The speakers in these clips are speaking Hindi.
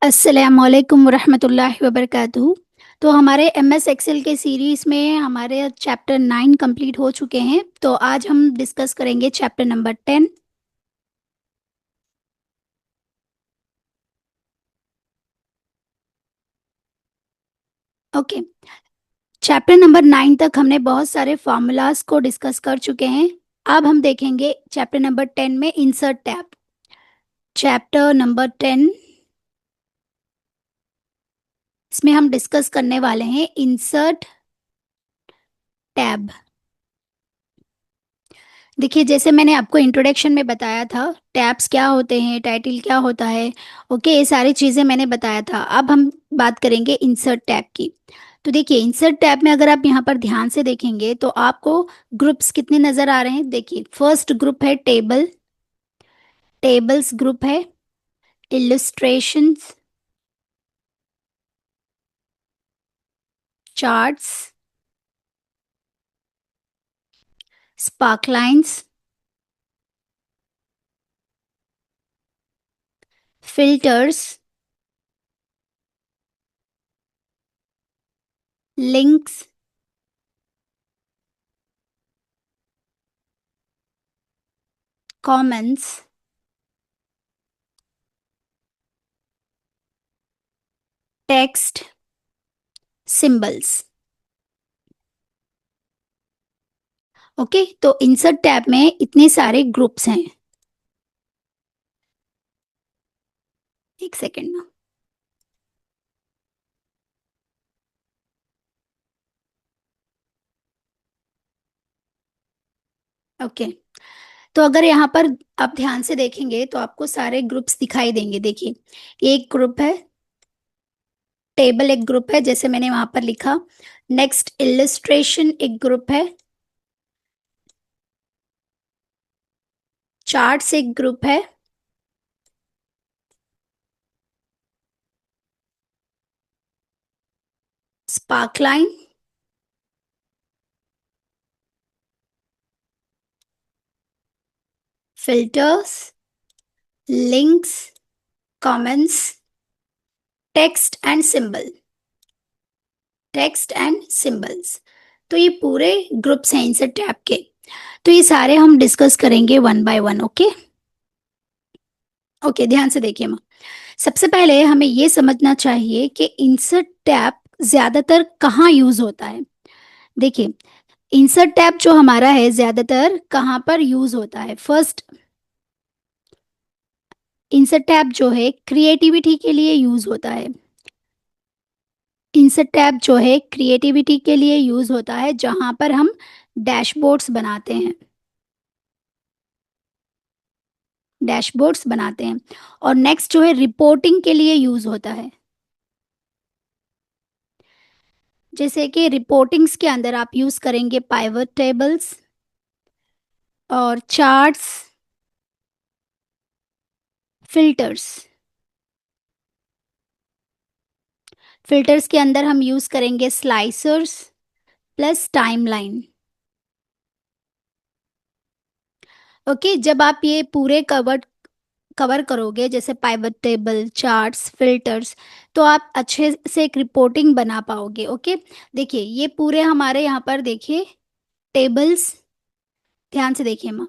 अस्सलामुअलैकुम वरहमतुल्लाहि वबरकातुहू। तो हमारे MS एक्सेल के सीरीज़ में हमारे चैप्टर 9 कंप्लीट हो चुके हैं। तो आज हम डिस्कस करेंगे chapter number 10। Okay, chapter number 9 तक हमने बहुत सारे फार्मूलाज को डिस्कस कर चुके हैं। अब हम देखेंगे चैप्टर नंबर 10 में इंसर्ट टैब। चैप्टर नंबर 10, इसमें हम डिस्कस करने वाले हैं इंसर्ट टैब। देखिए, जैसे मैंने आपको इंट्रोडक्शन में बताया था, टैब्स क्या होते हैं, टाइटल क्या होता है। ओके, ये सारी चीज़ें मैंने बताया था। अब हम बात करेंगे इंसर्ट टैब की। तो देखिए, इंसर्ट टैब में अगर आप यहाँ पर ध्यान से देखेंगे तो आपको ग्रुप्स कितने नज़र आ रहे हैं। देखिए, फर्स्ट ग्रुप है टेबल, टेबल्स ग्रुप है, illustrations, charts, sparklines, filters, links, comments, text, symbols. Okay, तो इंसर्ट टैब में इतने सारे ग्रुप्स हैं। एक सेकेंड में। ओके, तो अगर यहाँ पर आप ध्यान से देखेंगे तो आपको सारे ग्रुप्स दिखाई देंगे। देखिए, एक ग्रुप है टेबल, एक ग्रुप है जैसे मैंने वहां पर लिखा। नेक्स्ट इलिस्ट्रेशन एक ग्रुप है, चार्ट्स एक ग्रुप है, sparkline, filters, links, comments, text and symbol, text and symbols. तो ये पूरे ग्रुप्स हैं इंसर्ट टैब के। तो ये सारे हम डिस्कस करेंगे one by one. Okay okay, ध्यान से देखिए माँ। सबसे पहले हमें ये समझना चाहिए कि इंसर्ट टैब ज्यादातर कहाँ यूज होता है। देखिए, इंसर्ट टैब जो हमारा है ज्यादातर कहाँ पर यूज होता है। फर्स्ट, इंसर्ट टैब जो है क्रिएटिविटी के लिए यूज होता है। इंसर्ट टैब जो है क्रिएटिविटी के लिए यूज होता है, जहां पर हम डैशबोर्ड्स बनाते हैं, डैशबोर्ड्स बनाते हैं। और नेक्स्ट जो है रिपोर्टिंग के लिए यूज होता है। जैसे कि रिपोर्टिंग्स के अंदर आप यूज करेंगे पाइवट टेबल्स और चार्ट्स, फिल्टर्स। फिल्टर्स के अंदर हम यूज करेंगे स्लाइसर्स प्लस टाइमलाइन। ओके, जब आप ये पूरे कवर कवर करोगे, जैसे पाइवट टेबल, चार्ट्स, फिल्टर्स, तो आप अच्छे से एक रिपोर्टिंग बना पाओगे। ओके, देखिए ये पूरे हमारे यहाँ पर देखिए टेबल्स, ध्यान से देखिए माँ।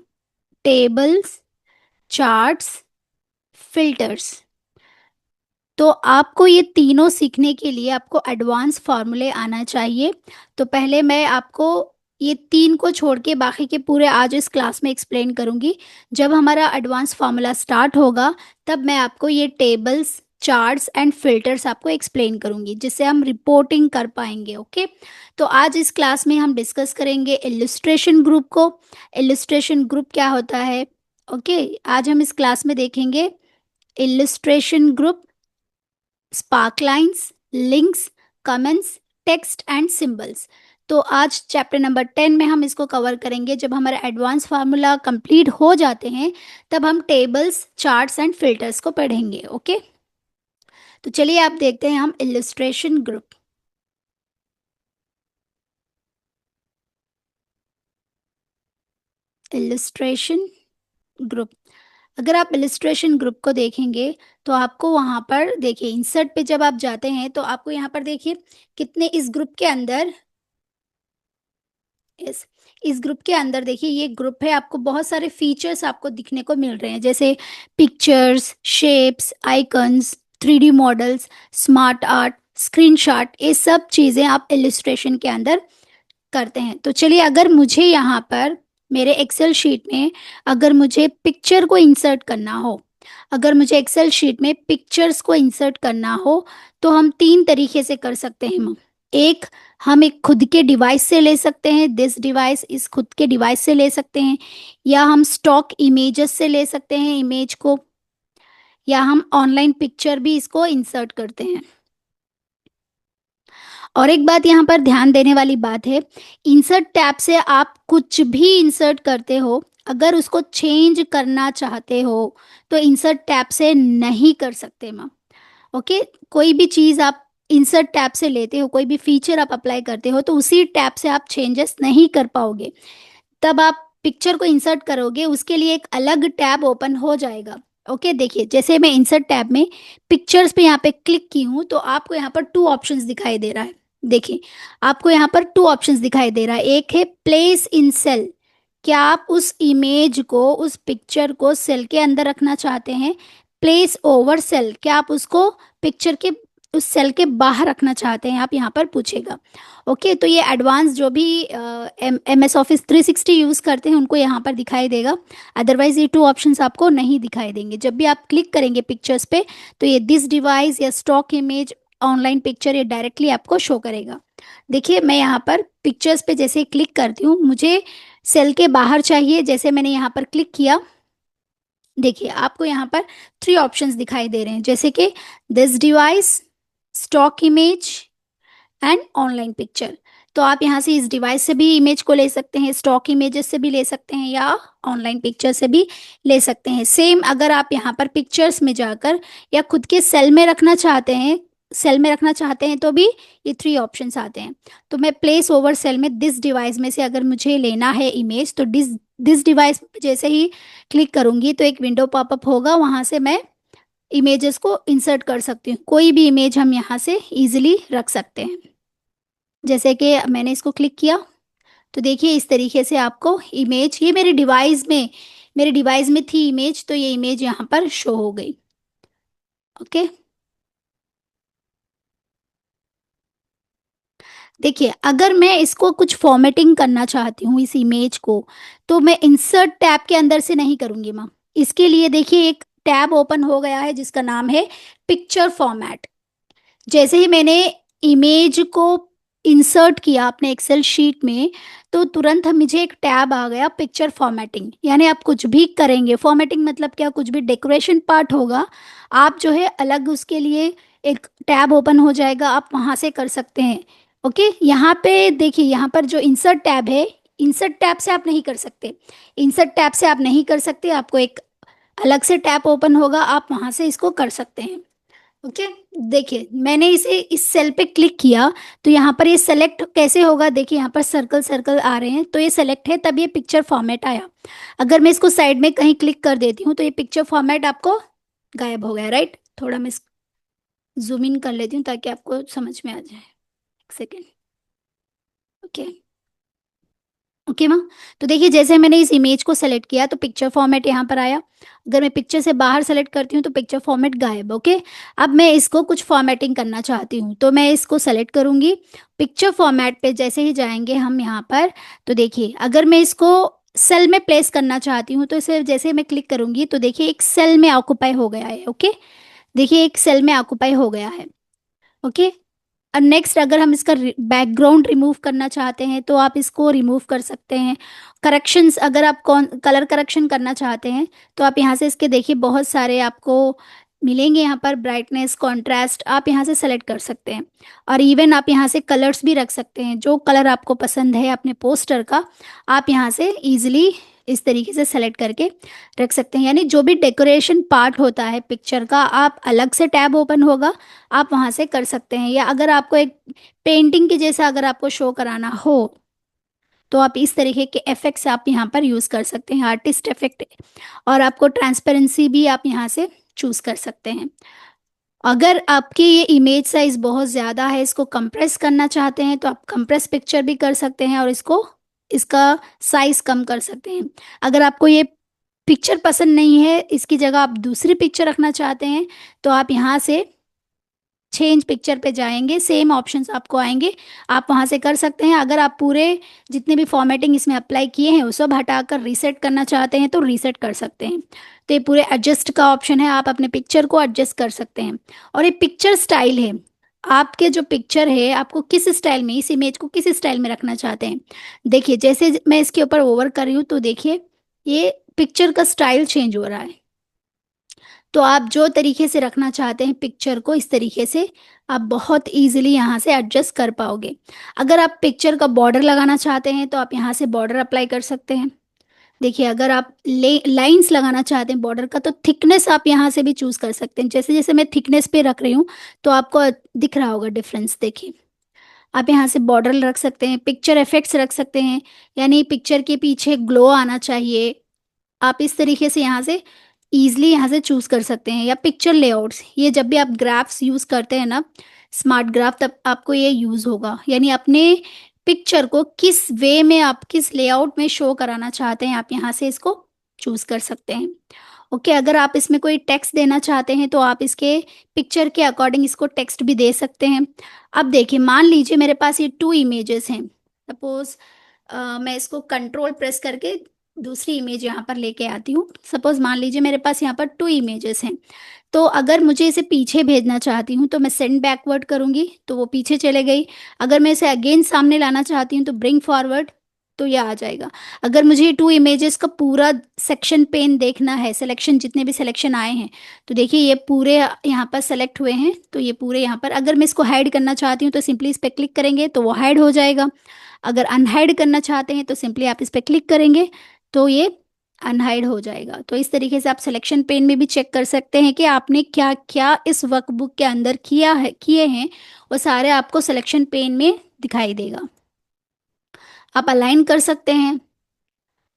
Tables, charts, filters. तो आपको ये तीनों सीखने के लिए आपको एडवांस फार्मूले आना चाहिए। तो पहले मैं आपको ये तीन को छोड़ के बाकी के पूरे आज इस क्लास में एक्सप्लेन करूंगी। जब हमारा एडवांस फार्मूला स्टार्ट होगा तब मैं आपको ये टेबल्स, चार्ट्स एंड फिल्टर्स आपको एक्सप्लेन करूंगी, जिससे हम रिपोर्टिंग कर पाएंगे। ओके, तो आज इस क्लास में हम डिस्कस करेंगे इलिस्ट्रेशन ग्रुप को। इलिस्ट्रेशन ग्रुप क्या होता है। ओके, आज हम इस क्लास में देखेंगे illustration group, sparklines, links, comments, text and symbols. तो आज चैप्टर नंबर 10 में हम इसको कवर करेंगे। जब हमारा एडवांस फार्मूला कंप्लीट हो जाते हैं तब हम टेबल्स, चार्ट्स एंड फिल्टर्स को पढ़ेंगे। ओके, तो चलिए आप देखते हैं हम इलिस्ट्रेशन ग्रुप। इलिस्ट्रेशन ग्रुप, अगर आप इलिस्ट्रेशन ग्रुप को देखेंगे तो आपको वहाँ पर देखिए इंसर्ट पे जब आप जाते हैं तो आपको यहाँ पर देखिए कितने इस ग्रुप के अंदर, इस ग्रुप के अंदर देखिए ये ग्रुप है, आपको बहुत सारे फीचर्स आपको दिखने को मिल रहे हैं, जैसे pictures, shapes, icons, 3D models, smart art, screenshot, ये सब चीज़ें आप इलिस्ट्रेशन के अंदर करते हैं। तो चलिए, अगर मुझे यहाँ पर मेरे एक्सेल शीट में अगर मुझे पिक्चर को इंसर्ट करना हो, अगर मुझे एक्सेल शीट में पिक्चर्स को इंसर्ट करना हो तो हम तीन तरीके से कर सकते हैं मैम। एक, हम एक खुद के डिवाइस से ले सकते हैं, दिस डिवाइस, इस खुद के डिवाइस से ले सकते हैं, या हम स्टॉक इमेजेस से ले सकते हैं इमेज को, या हम ऑनलाइन पिक्चर भी इसको इंसर्ट करते हैं। और एक बात यहाँ पर ध्यान देने वाली बात है, इंसर्ट टैब से आप कुछ भी इंसर्ट करते हो, अगर उसको चेंज करना चाहते हो तो इंसर्ट टैब से नहीं कर सकते मैम। ओके, कोई भी चीज़ आप इंसर्ट टैब से लेते हो, कोई भी फीचर आप अप्लाई करते हो तो उसी टैब से आप चेंजेस नहीं कर पाओगे। तब आप पिक्चर को इंसर्ट करोगे उसके लिए एक अलग टैब ओपन हो जाएगा। ओके, देखिए जैसे मैं इंसर्ट टैब में पिक्चर्स पे यहाँ पे क्लिक की हूँ तो आपको यहाँ पर टू ऑप्शंस दिखाई दे रहा है। देखिए आपको यहाँ पर टू ऑप्शंस दिखाई दे रहा है, एक है प्लेस इन सेल, क्या आप उस इमेज को, उस पिक्चर को सेल के अंदर रखना चाहते हैं, प्लेस ओवर सेल, क्या आप उसको पिक्चर के उस सेल के बाहर रखना चाहते हैं, आप यहाँ पर पूछेगा। ओके, तो ये एडवांस जो भी MS ऑफिस 360 यूज़ करते हैं उनको यहाँ पर दिखाई देगा, अदरवाइज ये टू ऑप्शंस आपको नहीं दिखाई देंगे। जब भी आप क्लिक करेंगे पिक्चर्स पे तो ये दिस डिवाइस या स्टॉक इमेज, ऑनलाइन पिक्चर, ये डायरेक्टली आपको शो करेगा। देखिए मैं यहाँ पर पिक्चर्स पे जैसे क्लिक करती हूँ, मुझे सेल के बाहर चाहिए, जैसे मैंने यहाँ पर क्लिक किया, देखिए आपको यहाँ पर थ्री ऑप्शंस दिखाई दे रहे हैं, जैसे कि this device, stock image and online picture. तो आप यहाँ से इस डिवाइस से भी इमेज को ले सकते हैं, स्टॉक इमेजेस से भी ले सकते हैं, या ऑनलाइन पिक्चर से भी ले सकते हैं। सेम अगर आप यहाँ पर पिक्चर्स में जाकर या खुद के सेल में रखना चाहते हैं, सेल में रखना चाहते हैं तो भी ये थ्री ऑप्शंस आते हैं। तो मैं प्लेस ओवर सेल में दिस डिवाइस में से अगर मुझे लेना है इमेज तो दिस डिवाइस जैसे ही क्लिक करूंगी तो एक विंडो पॉपअप होगा, वहां से मैं इमेजेस को इंसर्ट कर सकती हूँ। कोई भी इमेज हम यहाँ से इजीली रख सकते हैं। जैसे कि मैंने इसको क्लिक किया तो देखिए इस तरीके से आपको इमेज, ये मेरे डिवाइस में थी इमेज, तो ये इमेज यहाँ पर शो हो गई। ओके, देखिए अगर मैं इसको कुछ फॉर्मेटिंग करना चाहती हूँ इस इमेज को, तो मैं इंसर्ट टैब के अंदर से नहीं करूँगी मैम। इसके लिए देखिए एक टैब ओपन हो गया है जिसका नाम है पिक्चर फॉर्मेट। जैसे ही मैंने इमेज को इंसर्ट किया अपने एक्सेल शीट में तो तुरंत मुझे एक टैब आ गया पिक्चर फॉर्मेटिंग, यानी आप कुछ भी करेंगे, फॉर्मेटिंग मतलब क्या, कुछ भी डेकोरेशन पार्ट होगा, आप जो है अलग उसके लिए एक टैब ओपन हो जाएगा, आप वहाँ से कर सकते हैं। ओके, यहाँ पे देखिए, यहाँ पर जो इंसर्ट टैब है, इंसर्ट टैब से आप नहीं कर सकते, इंसर्ट टैब से आप नहीं कर सकते, आपको एक अलग से टैब ओपन होगा, आप वहाँ से इसको कर सकते हैं। ओके, देखिए मैंने इसे इस सेल पे क्लिक किया तो यहाँ पर ये सेलेक्ट कैसे होगा, देखिए यहाँ पर सर्कल सर्कल आ रहे हैं, तो ये सेलेक्ट है तब ये पिक्चर फॉर्मेट आया। अगर मैं इसको साइड में कहीं क्लिक कर देती हूँ तो ये पिक्चर फॉर्मेट आपको गायब हो गया, राइट। थोड़ा मैं जूम इन कर लेती हूँ ताकि आपको समझ में आ जाए, एक सेकेंड। ओके, ओके मैम, तो देखिए जैसे मैंने इस इमेज को सेलेक्ट किया तो पिक्चर फॉर्मेट यहाँ पर आया, अगर मैं पिक्चर से बाहर सेलेक्ट करती हूँ तो पिक्चर फॉर्मेट गायब। ओके, अब मैं इसको कुछ फॉर्मेटिंग करना चाहती हूँ तो मैं इसको सेलेक्ट करूँगी, पिक्चर फॉर्मेट पे जैसे ही जाएंगे हम यहाँ पर, तो देखिए अगर मैं इसको सेल में प्लेस करना चाहती हूँ तो इसे जैसे मैं क्लिक करूँगी तो देखिए एक सेल में ऑक्यूपाई हो गया है। ओके, देखिए एक सेल में ऑक्यूपाई हो गया है। ओके, और नेक्स्ट अगर हम इसका बैकग्राउंड रिमूव करना चाहते हैं तो आप इसको रिमूव कर सकते हैं। करेक्शंस, अगर आप कौन कलर करेक्शन करना चाहते हैं तो आप यहाँ से इसके देखिए बहुत सारे आपको मिलेंगे, यहाँ पर ब्राइटनेस, कॉन्ट्रास्ट, आप यहाँ से सेलेक्ट कर सकते हैं। और इवन आप यहाँ से कलर्स भी रख सकते हैं, जो कलर आपको पसंद है अपने पोस्टर का आप यहाँ से इजीली इस तरीके से सेलेक्ट करके रख सकते हैं। यानी जो भी डेकोरेशन पार्ट होता है पिक्चर का, आप अलग से टैब ओपन होगा, आप वहाँ से कर सकते हैं। या अगर आपको एक पेंटिंग के जैसा अगर आपको शो कराना हो तो आप इस तरीके के इफेक्ट्स आप यहाँ पर यूज़ कर सकते हैं, आर्टिस्ट इफेक्ट। और आपको ट्रांसपेरेंसी भी आप यहाँ से चूज़ कर सकते हैं। अगर आपकी ये इमेज साइज बहुत ज़्यादा है, इसको कंप्रेस करना चाहते हैं, तो आप कंप्रेस पिक्चर भी कर सकते हैं और इसका साइज कम कर सकते हैं। अगर आपको ये पिक्चर पसंद नहीं है, इसकी जगह आप दूसरी पिक्चर रखना चाहते हैं, तो आप यहाँ से चेंज पिक्चर पे जाएंगे, सेम ऑप्शंस आपको आएंगे, आप वहाँ से कर सकते हैं। अगर आप पूरे जितने भी फॉर्मेटिंग इसमें अप्लाई किए हैं वो सब हटाकर रीसेट करना चाहते हैं तो रीसेट कर सकते हैं। तो ये पूरे एडजस्ट का ऑप्शन है, आप अपने पिक्चर को एडजस्ट कर सकते हैं। और ये पिक्चर स्टाइल है, आपके जो पिक्चर है आपको किस स्टाइल में, इस इमेज को किस स्टाइल में रखना चाहते हैं। देखिए जैसे मैं इसके ऊपर ओवर कर रही हूँ तो देखिए ये पिक्चर का स्टाइल चेंज हो रहा है। तो आप जो तरीके से रखना चाहते हैं पिक्चर को, इस तरीके से आप बहुत इजीली यहाँ से एडजस्ट कर पाओगे। अगर आप पिक्चर का बॉर्डर लगाना चाहते हैं तो आप यहाँ से बॉर्डर अप्लाई कर सकते हैं। देखिए अगर आप लाइंस लगाना चाहते हैं बॉर्डर का, तो थिकनेस आप यहाँ से भी चूज कर सकते हैं। जैसे जैसे मैं थिकनेस पे रख रही हूँ तो आपको दिख रहा होगा डिफरेंस। देखिए आप यहाँ से बॉर्डर रख सकते हैं, पिक्चर इफेक्ट्स रख सकते हैं, यानी पिक्चर के पीछे ग्लो आना चाहिए, आप इस तरीके से यहाँ से ईजिली यहाँ से चूज कर सकते हैं। या पिक्चर लेआउट्स, ये जब भी आप ग्राफ्स यूज करते हैं ना, स्मार्ट ग्राफ, तब आपको ये यूज होगा, यानी अपने पिक्चर को किस वे में आप किस लेआउट में शो कराना चाहते हैं आप यहाँ से इसको चूज कर सकते हैं। ओके अगर आप इसमें कोई टेक्स्ट देना चाहते हैं तो आप इसके पिक्चर के अकॉर्डिंग इसको टेक्स्ट भी दे सकते हैं। अब देखिए मान लीजिए मेरे पास ये 2 इमेजेस हैं, सपोज मैं इसको कंट्रोल प्रेस करके दूसरी इमेज यहाँ पर लेके आती हूँ। सपोज मान लीजिए मेरे पास यहाँ पर 2 इमेजेस हैं, तो अगर मुझे इसे पीछे भेजना चाहती हूँ तो मैं सेंड बैकवर्ड करूँगी तो वो पीछे चले गई। अगर मैं इसे अगेन सामने लाना चाहती हूँ तो ब्रिंग फॉरवर्ड, तो ये आ जाएगा। अगर मुझे ये 2 इमेजेस का पूरा सेक्शन पेन देखना है, सिलेक्शन जितने भी सिलेक्शन आए हैं, तो देखिए ये पूरे यहाँ पर सेलेक्ट हुए हैं, तो ये पूरे यहाँ पर, अगर मैं इसको हाइड करना चाहती हूँ तो सिंपली इस पर क्लिक करेंगे तो वो हाइड हो जाएगा। अगर अनहाइड करना चाहते हैं तो सिंपली आप इस पर क्लिक करेंगे तो ये अनहाइड हो जाएगा। तो इस तरीके से आप सिलेक्शन पेन में भी चेक कर सकते हैं कि आपने क्या क्या इस वर्कबुक के अंदर किए हैं, वो सारे आपको सिलेक्शन पेन में दिखाई देगा। आप अलाइन कर सकते हैं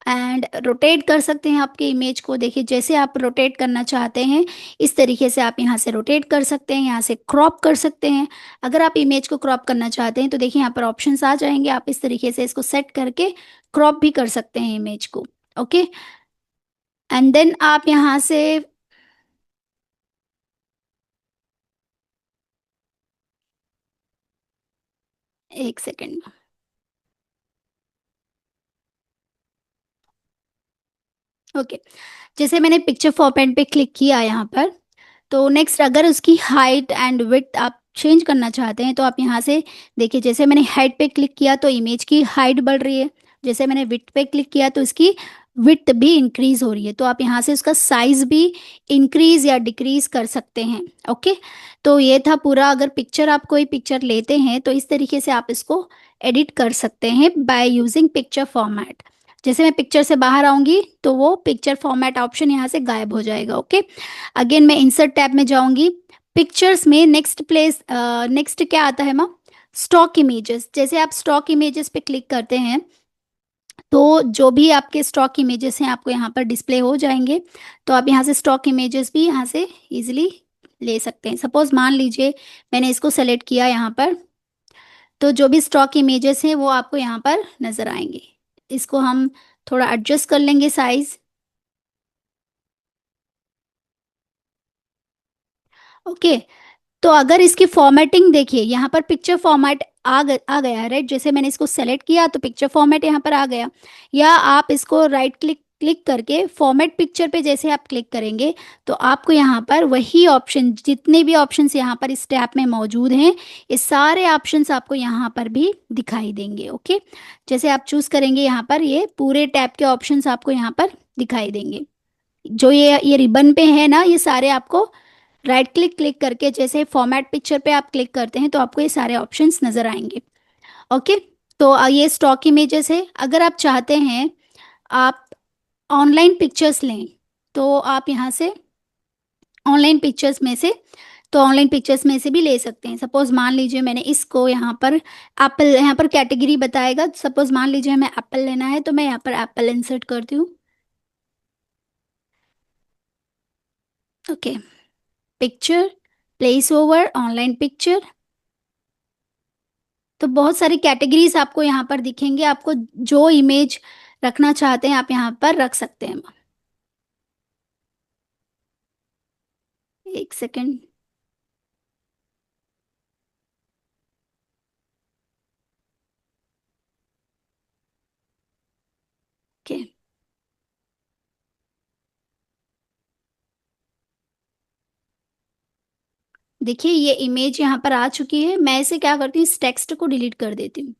एंड रोटेट कर सकते हैं आपके इमेज को। देखिए जैसे आप रोटेट करना चाहते हैं इस तरीके से आप यहाँ से रोटेट कर सकते हैं, यहाँ से क्रॉप कर सकते हैं। अगर आप इमेज को क्रॉप करना चाहते हैं तो देखिए यहाँ पर ऑप्शंस आ जाएंगे, आप इस तरीके से इसको सेट करके क्रॉप भी कर सकते हैं इमेज को। ओके एंड देन आप यहाँ से एक सेकेंड, ओके जैसे मैंने पिक्चर फॉर्मेट पे क्लिक किया यहाँ पर, तो नेक्स्ट अगर उसकी हाइट एंड विड्थ आप चेंज करना चाहते हैं तो आप यहाँ से देखिए, जैसे मैंने हाइट पे क्लिक किया तो इमेज की हाइट बढ़ रही है, जैसे मैंने विड्थ पे क्लिक किया तो इसकी विड्थ भी इंक्रीज हो रही है। तो आप यहाँ से उसका साइज भी इंक्रीज या डिक्रीज कर सकते हैं। ओके तो ये था पूरा। अगर पिक्चर आप कोई पिक्चर लेते हैं तो इस तरीके से आप इसको एडिट कर सकते हैं बाय यूजिंग पिक्चर फॉर्मेट। जैसे मैं पिक्चर से बाहर आऊंगी तो वो पिक्चर फॉर्मेट ऑप्शन यहाँ से गायब हो जाएगा। ओके अगेन मैं इंसर्ट टैब में जाऊंगी, पिक्चर्स में नेक्स्ट क्या आता है माँ, स्टॉक इमेजेस। जैसे आप स्टॉक इमेजेस पे क्लिक करते हैं तो जो भी आपके स्टॉक इमेजेस हैं आपको यहाँ पर डिस्प्ले हो जाएंगे। तो आप यहाँ से स्टॉक इमेजेस भी यहाँ से इजीली ले सकते हैं। सपोज मान लीजिए मैंने इसको सेलेक्ट किया यहाँ पर, तो जो भी स्टॉक इमेजेस हैं वो आपको यहाँ पर नजर आएंगे। इसको हम थोड़ा एडजस्ट कर लेंगे साइज। ओके तो अगर इसकी फॉर्मेटिंग देखिए, यहाँ पर पिक्चर फॉर्मेट आ गया है राइट। जैसे मैंने इसको सेलेक्ट किया तो पिक्चर फॉर्मेट यहाँ पर आ गया। या आप इसको राइट क्लिक क्लिक करके फॉर्मेट पिक्चर पे जैसे आप क्लिक करेंगे तो आपको यहाँ पर वही ऑप्शन, जितने भी ऑप्शंस यहाँ पर इस टैब में मौजूद हैं, ये सारे ऑप्शंस आपको यहाँ पर भी दिखाई देंगे। ओके जैसे आप चूज करेंगे यहाँ पर ये पूरे टैब के ऑप्शंस आपको यहाँ पर दिखाई देंगे। जो ये रिबन पे है ना, ये सारे आपको राइट क्लिक क्लिक करके जैसे फॉर्मेट पिक्चर पे आप क्लिक करते हैं तो आपको ये सारे ऑप्शंस नजर आएंगे। ओके तो ये स्टॉक इमेजेस है। अगर आप चाहते हैं आप ऑनलाइन पिक्चर्स लें तो आप यहाँ से ऑनलाइन पिक्चर्स में से तो ऑनलाइन पिक्चर्स में से भी ले सकते हैं। सपोज मान लीजिए मैंने इसको यहाँ पर एप्पल, यहाँ पर कैटेगरी बताएगा, सपोज मान लीजिए हमें एप्पल लेना है तो मैं यहाँ पर एप्पल इंसर्ट करती हूँ। Okay, picture, place over, online picture. तो बहुत सारी कैटेगरीज आपको यहाँ पर दिखेंगे, आपको जो इमेज रखना चाहते हैं आप यहाँ पर रख सकते हैं। एक सेकेंड। ओके, देखिए ये इमेज यहाँ पर आ चुकी है। मैं इसे क्या करती हूँ, इस टेक्स्ट को डिलीट कर देती हूँ।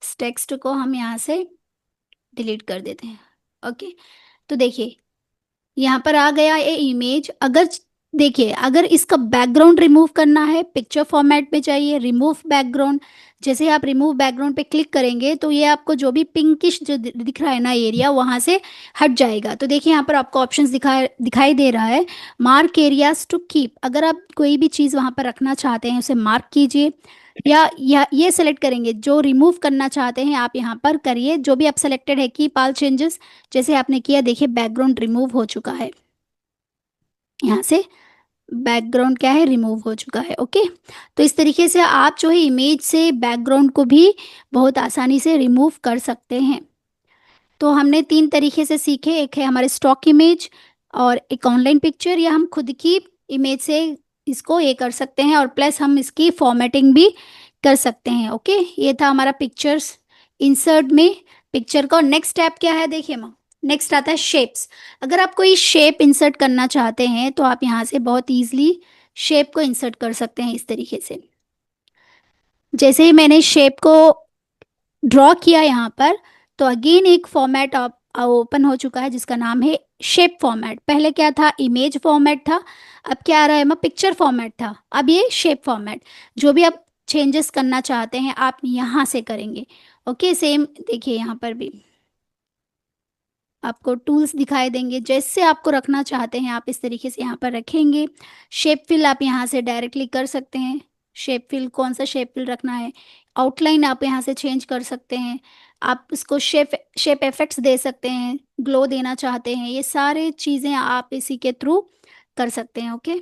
इस टेक्स्ट को हम यहाँ से डिलीट कर देते हैं। ओके, तो देखिए यहाँ पर आ गया ये इमेज। अगर देखिए अगर इसका बैकग्राउंड रिमूव करना है, पिक्चर फॉर्मेट में चाहिए रिमूव बैकग्राउंड, जैसे आप रिमूव बैकग्राउंड पे क्लिक करेंगे तो ये आपको जो भी पिंकिश जो दिख रहा है ना एरिया, वहां से हट जाएगा। तो देखिए यहाँ पर आपको ऑप्शंस दिखाई दे रहा है, मार्क एरियाज टू कीप। अगर आप कोई भी चीज़ वहां पर रखना चाहते हैं उसे मार्क कीजिए, या ये सेलेक्ट करेंगे। जो रिमूव करना चाहते हैं आप यहाँ पर करिए, जो भी आप सेलेक्टेड है कीप ऑल चेंजेस, जैसे आपने किया देखिए बैकग्राउंड रिमूव हो चुका है। यहाँ से बैकग्राउंड क्या है, रिमूव हो चुका है। ओके, तो इस तरीके से आप जो है इमेज से बैकग्राउंड को भी बहुत आसानी से रिमूव कर सकते हैं। तो हमने तीन तरीके से सीखे, एक है हमारे स्टॉक इमेज और एक ऑनलाइन पिक्चर, या हम खुद की इमेज से इसको ये कर सकते हैं और प्लस हम इसकी फॉर्मेटिंग भी कर सकते हैं। ओके, ये था हमारा पिक्चर्स इंसर्ट में पिक्चर का। नेक्स्ट स्टेप क्या है देखिए माँ, नेक्स्ट आता है शेप्स। अगर आप कोई शेप इंसर्ट करना चाहते हैं तो आप यहाँ से बहुत ईजिली शेप को इंसर्ट कर सकते हैं इस तरीके से। जैसे ही मैंने शेप को ड्रॉ किया यहाँ पर, तो अगेन एक फॉर्मेट आप ओपन हो चुका है जिसका नाम है शेप फॉर्मेट। पहले क्या था, इमेज फॉर्मेट था, अब क्या आ रहा है, पिक्चर फॉर्मेट था, अब ये शेप फॉर्मेट। जो भी आप चेंजेस करना चाहते हैं आप यहाँ से करेंगे। ओके, सेम देखिए यहाँ पर भी आपको टूल्स दिखाई देंगे, जैसे आपको रखना चाहते हैं आप इस तरीके से यहाँ पर रखेंगे। शेप फिल आप यहाँ से डायरेक्टली कर सकते हैं, शेप फिल कौन सा शेप फिल रखना है। आउटलाइन आप यहाँ से चेंज कर सकते हैं, आप इसको शेप शेप इफेक्ट्स दे सकते हैं, ग्लो देना चाहते हैं, ये सारे चीज़ें आप इसी के थ्रू कर सकते हैं। ओके,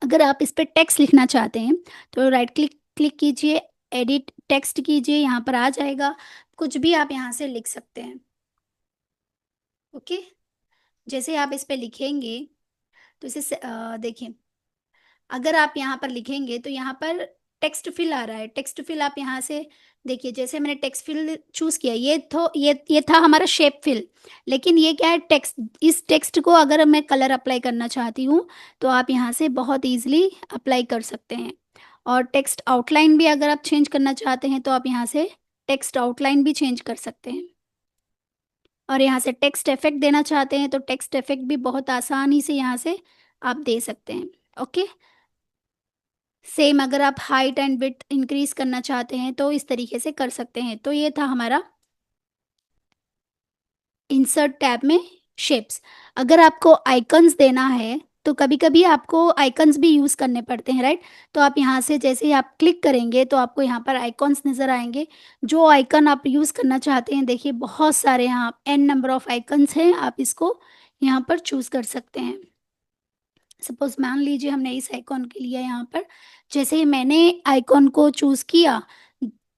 अगर आप इस पर टेक्स्ट लिखना चाहते हैं तो राइट क्लिक क्लिक कीजिए, एडिट टेक्स्ट कीजिए, यहाँ पर आ जाएगा, कुछ भी आप यहाँ से लिख सकते हैं। ओके, जैसे आप इस पे लिखेंगे तो देखिए अगर आप यहाँ पर लिखेंगे तो यहाँ पर टेक्स्ट फिल आ रहा है। टेक्स्ट फिल आप यहाँ से देखिए, जैसे मैंने टेक्स्ट फिल चूज किया, ये था हमारा शेप फिल, लेकिन ये क्या है, टेक्स्ट। इस टेक्स्ट को अगर मैं कलर अप्लाई करना चाहती हूँ तो आप यहाँ से बहुत ईजिली अप्लाई कर सकते हैं। और टेक्स्ट आउटलाइन भी अगर आप चेंज करना चाहते हैं तो आप यहाँ से टेक्स्ट आउटलाइन भी चेंज कर सकते हैं। और यहाँ से टेक्स्ट इफेक्ट देना चाहते हैं तो टेक्स्ट इफेक्ट भी बहुत आसानी से यहाँ से आप दे सकते हैं। ओके, सेम अगर आप हाइट एंड विड्थ इंक्रीज करना चाहते हैं तो इस तरीके से कर सकते हैं। तो ये था हमारा इंसर्ट टैब में शेप्स। अगर आपको आइकन्स देना है तो कभी कभी आपको आइकन्स भी यूज़ करने पड़ते हैं, राइट। तो आप यहाँ से जैसे ही आप क्लिक करेंगे तो आपको यहाँ पर आइकॉन्स नज़र आएंगे। जो आइकन आप यूज़ करना चाहते हैं, देखिए बहुत सारे यहाँ एन नंबर ऑफ आइकन्स हैं, आप इसको यहाँ पर चूज़ कर सकते हैं। सपोज मान लीजिए हमने इस आइकॉन के लिए यहाँ पर, जैसे ही मैंने आइकॉन को चूज किया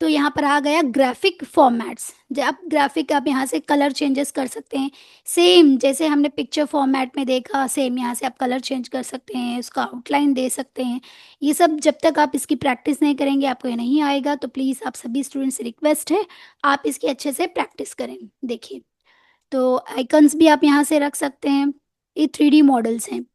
तो यहाँ पर आ गया ग्राफिक फॉर्मेट्स। जब आप ग्राफिक आप यहाँ से कलर चेंजेस कर सकते हैं, सेम जैसे हमने पिक्चर फॉर्मेट में देखा, सेम यहाँ से आप कलर चेंज कर सकते हैं, उसका आउटलाइन दे सकते हैं। ये सब जब तक आप इसकी प्रैक्टिस नहीं करेंगे आपको ये नहीं आएगा। तो प्लीज़ आप सभी स्टूडेंट्स से रिक्वेस्ट है आप इसकी अच्छे से प्रैक्टिस करें। देखिए, तो आइकन्स भी आप यहाँ से रख सकते हैं। ये 3D मॉडल्स हैं,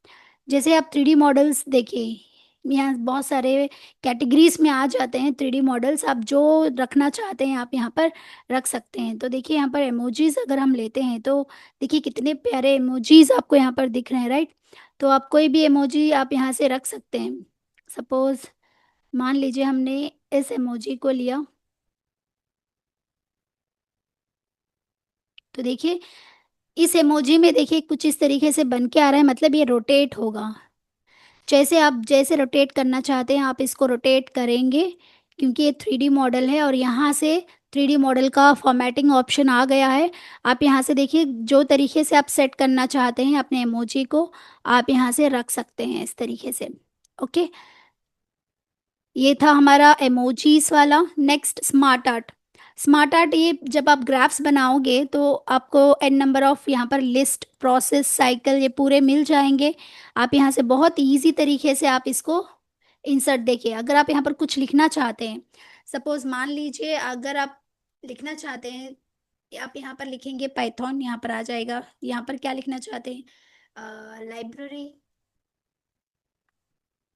जैसे आप 3D मॉडल्स देखिए यहाँ बहुत सारे कैटेगरीज में आ जाते हैं 3D मॉडल्स, आप जो रखना चाहते हैं आप यहाँ पर रख सकते हैं। तो देखिए यहाँ पर इमोजीज अगर हम लेते हैं तो देखिए कितने प्यारे इमोजीज आपको यहाँ पर दिख रहे हैं, राइट। तो आप कोई भी इमोजी आप यहाँ से रख सकते हैं। सपोज मान लीजिए हमने इस इमोजी को लिया, तो देखिए इस इमोजी में देखिए कुछ इस तरीके से बन के आ रहा है, मतलब ये रोटेट होगा। जैसे आप जैसे रोटेट करना चाहते हैं आप इसको रोटेट करेंगे, क्योंकि ये 3D मॉडल है और यहाँ से 3D मॉडल का फॉर्मेटिंग ऑप्शन आ गया है। आप यहाँ से देखिए जो तरीके से आप सेट करना चाहते हैं अपने इमोजी को, आप यहाँ से रख सकते हैं इस तरीके से। ओके, ये था हमारा इमोजीज वाला। Next smart art. Smart art, ये जब आप ग्राफ्स बनाओगे तो आपको एन नंबर ऑफ यहाँ पर लिस्ट, प्रोसेस, साइकिल ये पूरे मिल जाएंगे। आप यहाँ से बहुत इजी तरीके से आप इसको इंसर्ट, देखिए अगर आप यहाँ पर कुछ लिखना चाहते हैं, सपोज मान लीजिए अगर आप लिखना चाहते हैं, आप यहाँ पर लिखेंगे पाइथन, यहाँ पर आ जाएगा। यहाँ पर क्या लिखना चाहते हैं, लाइब्रेरी।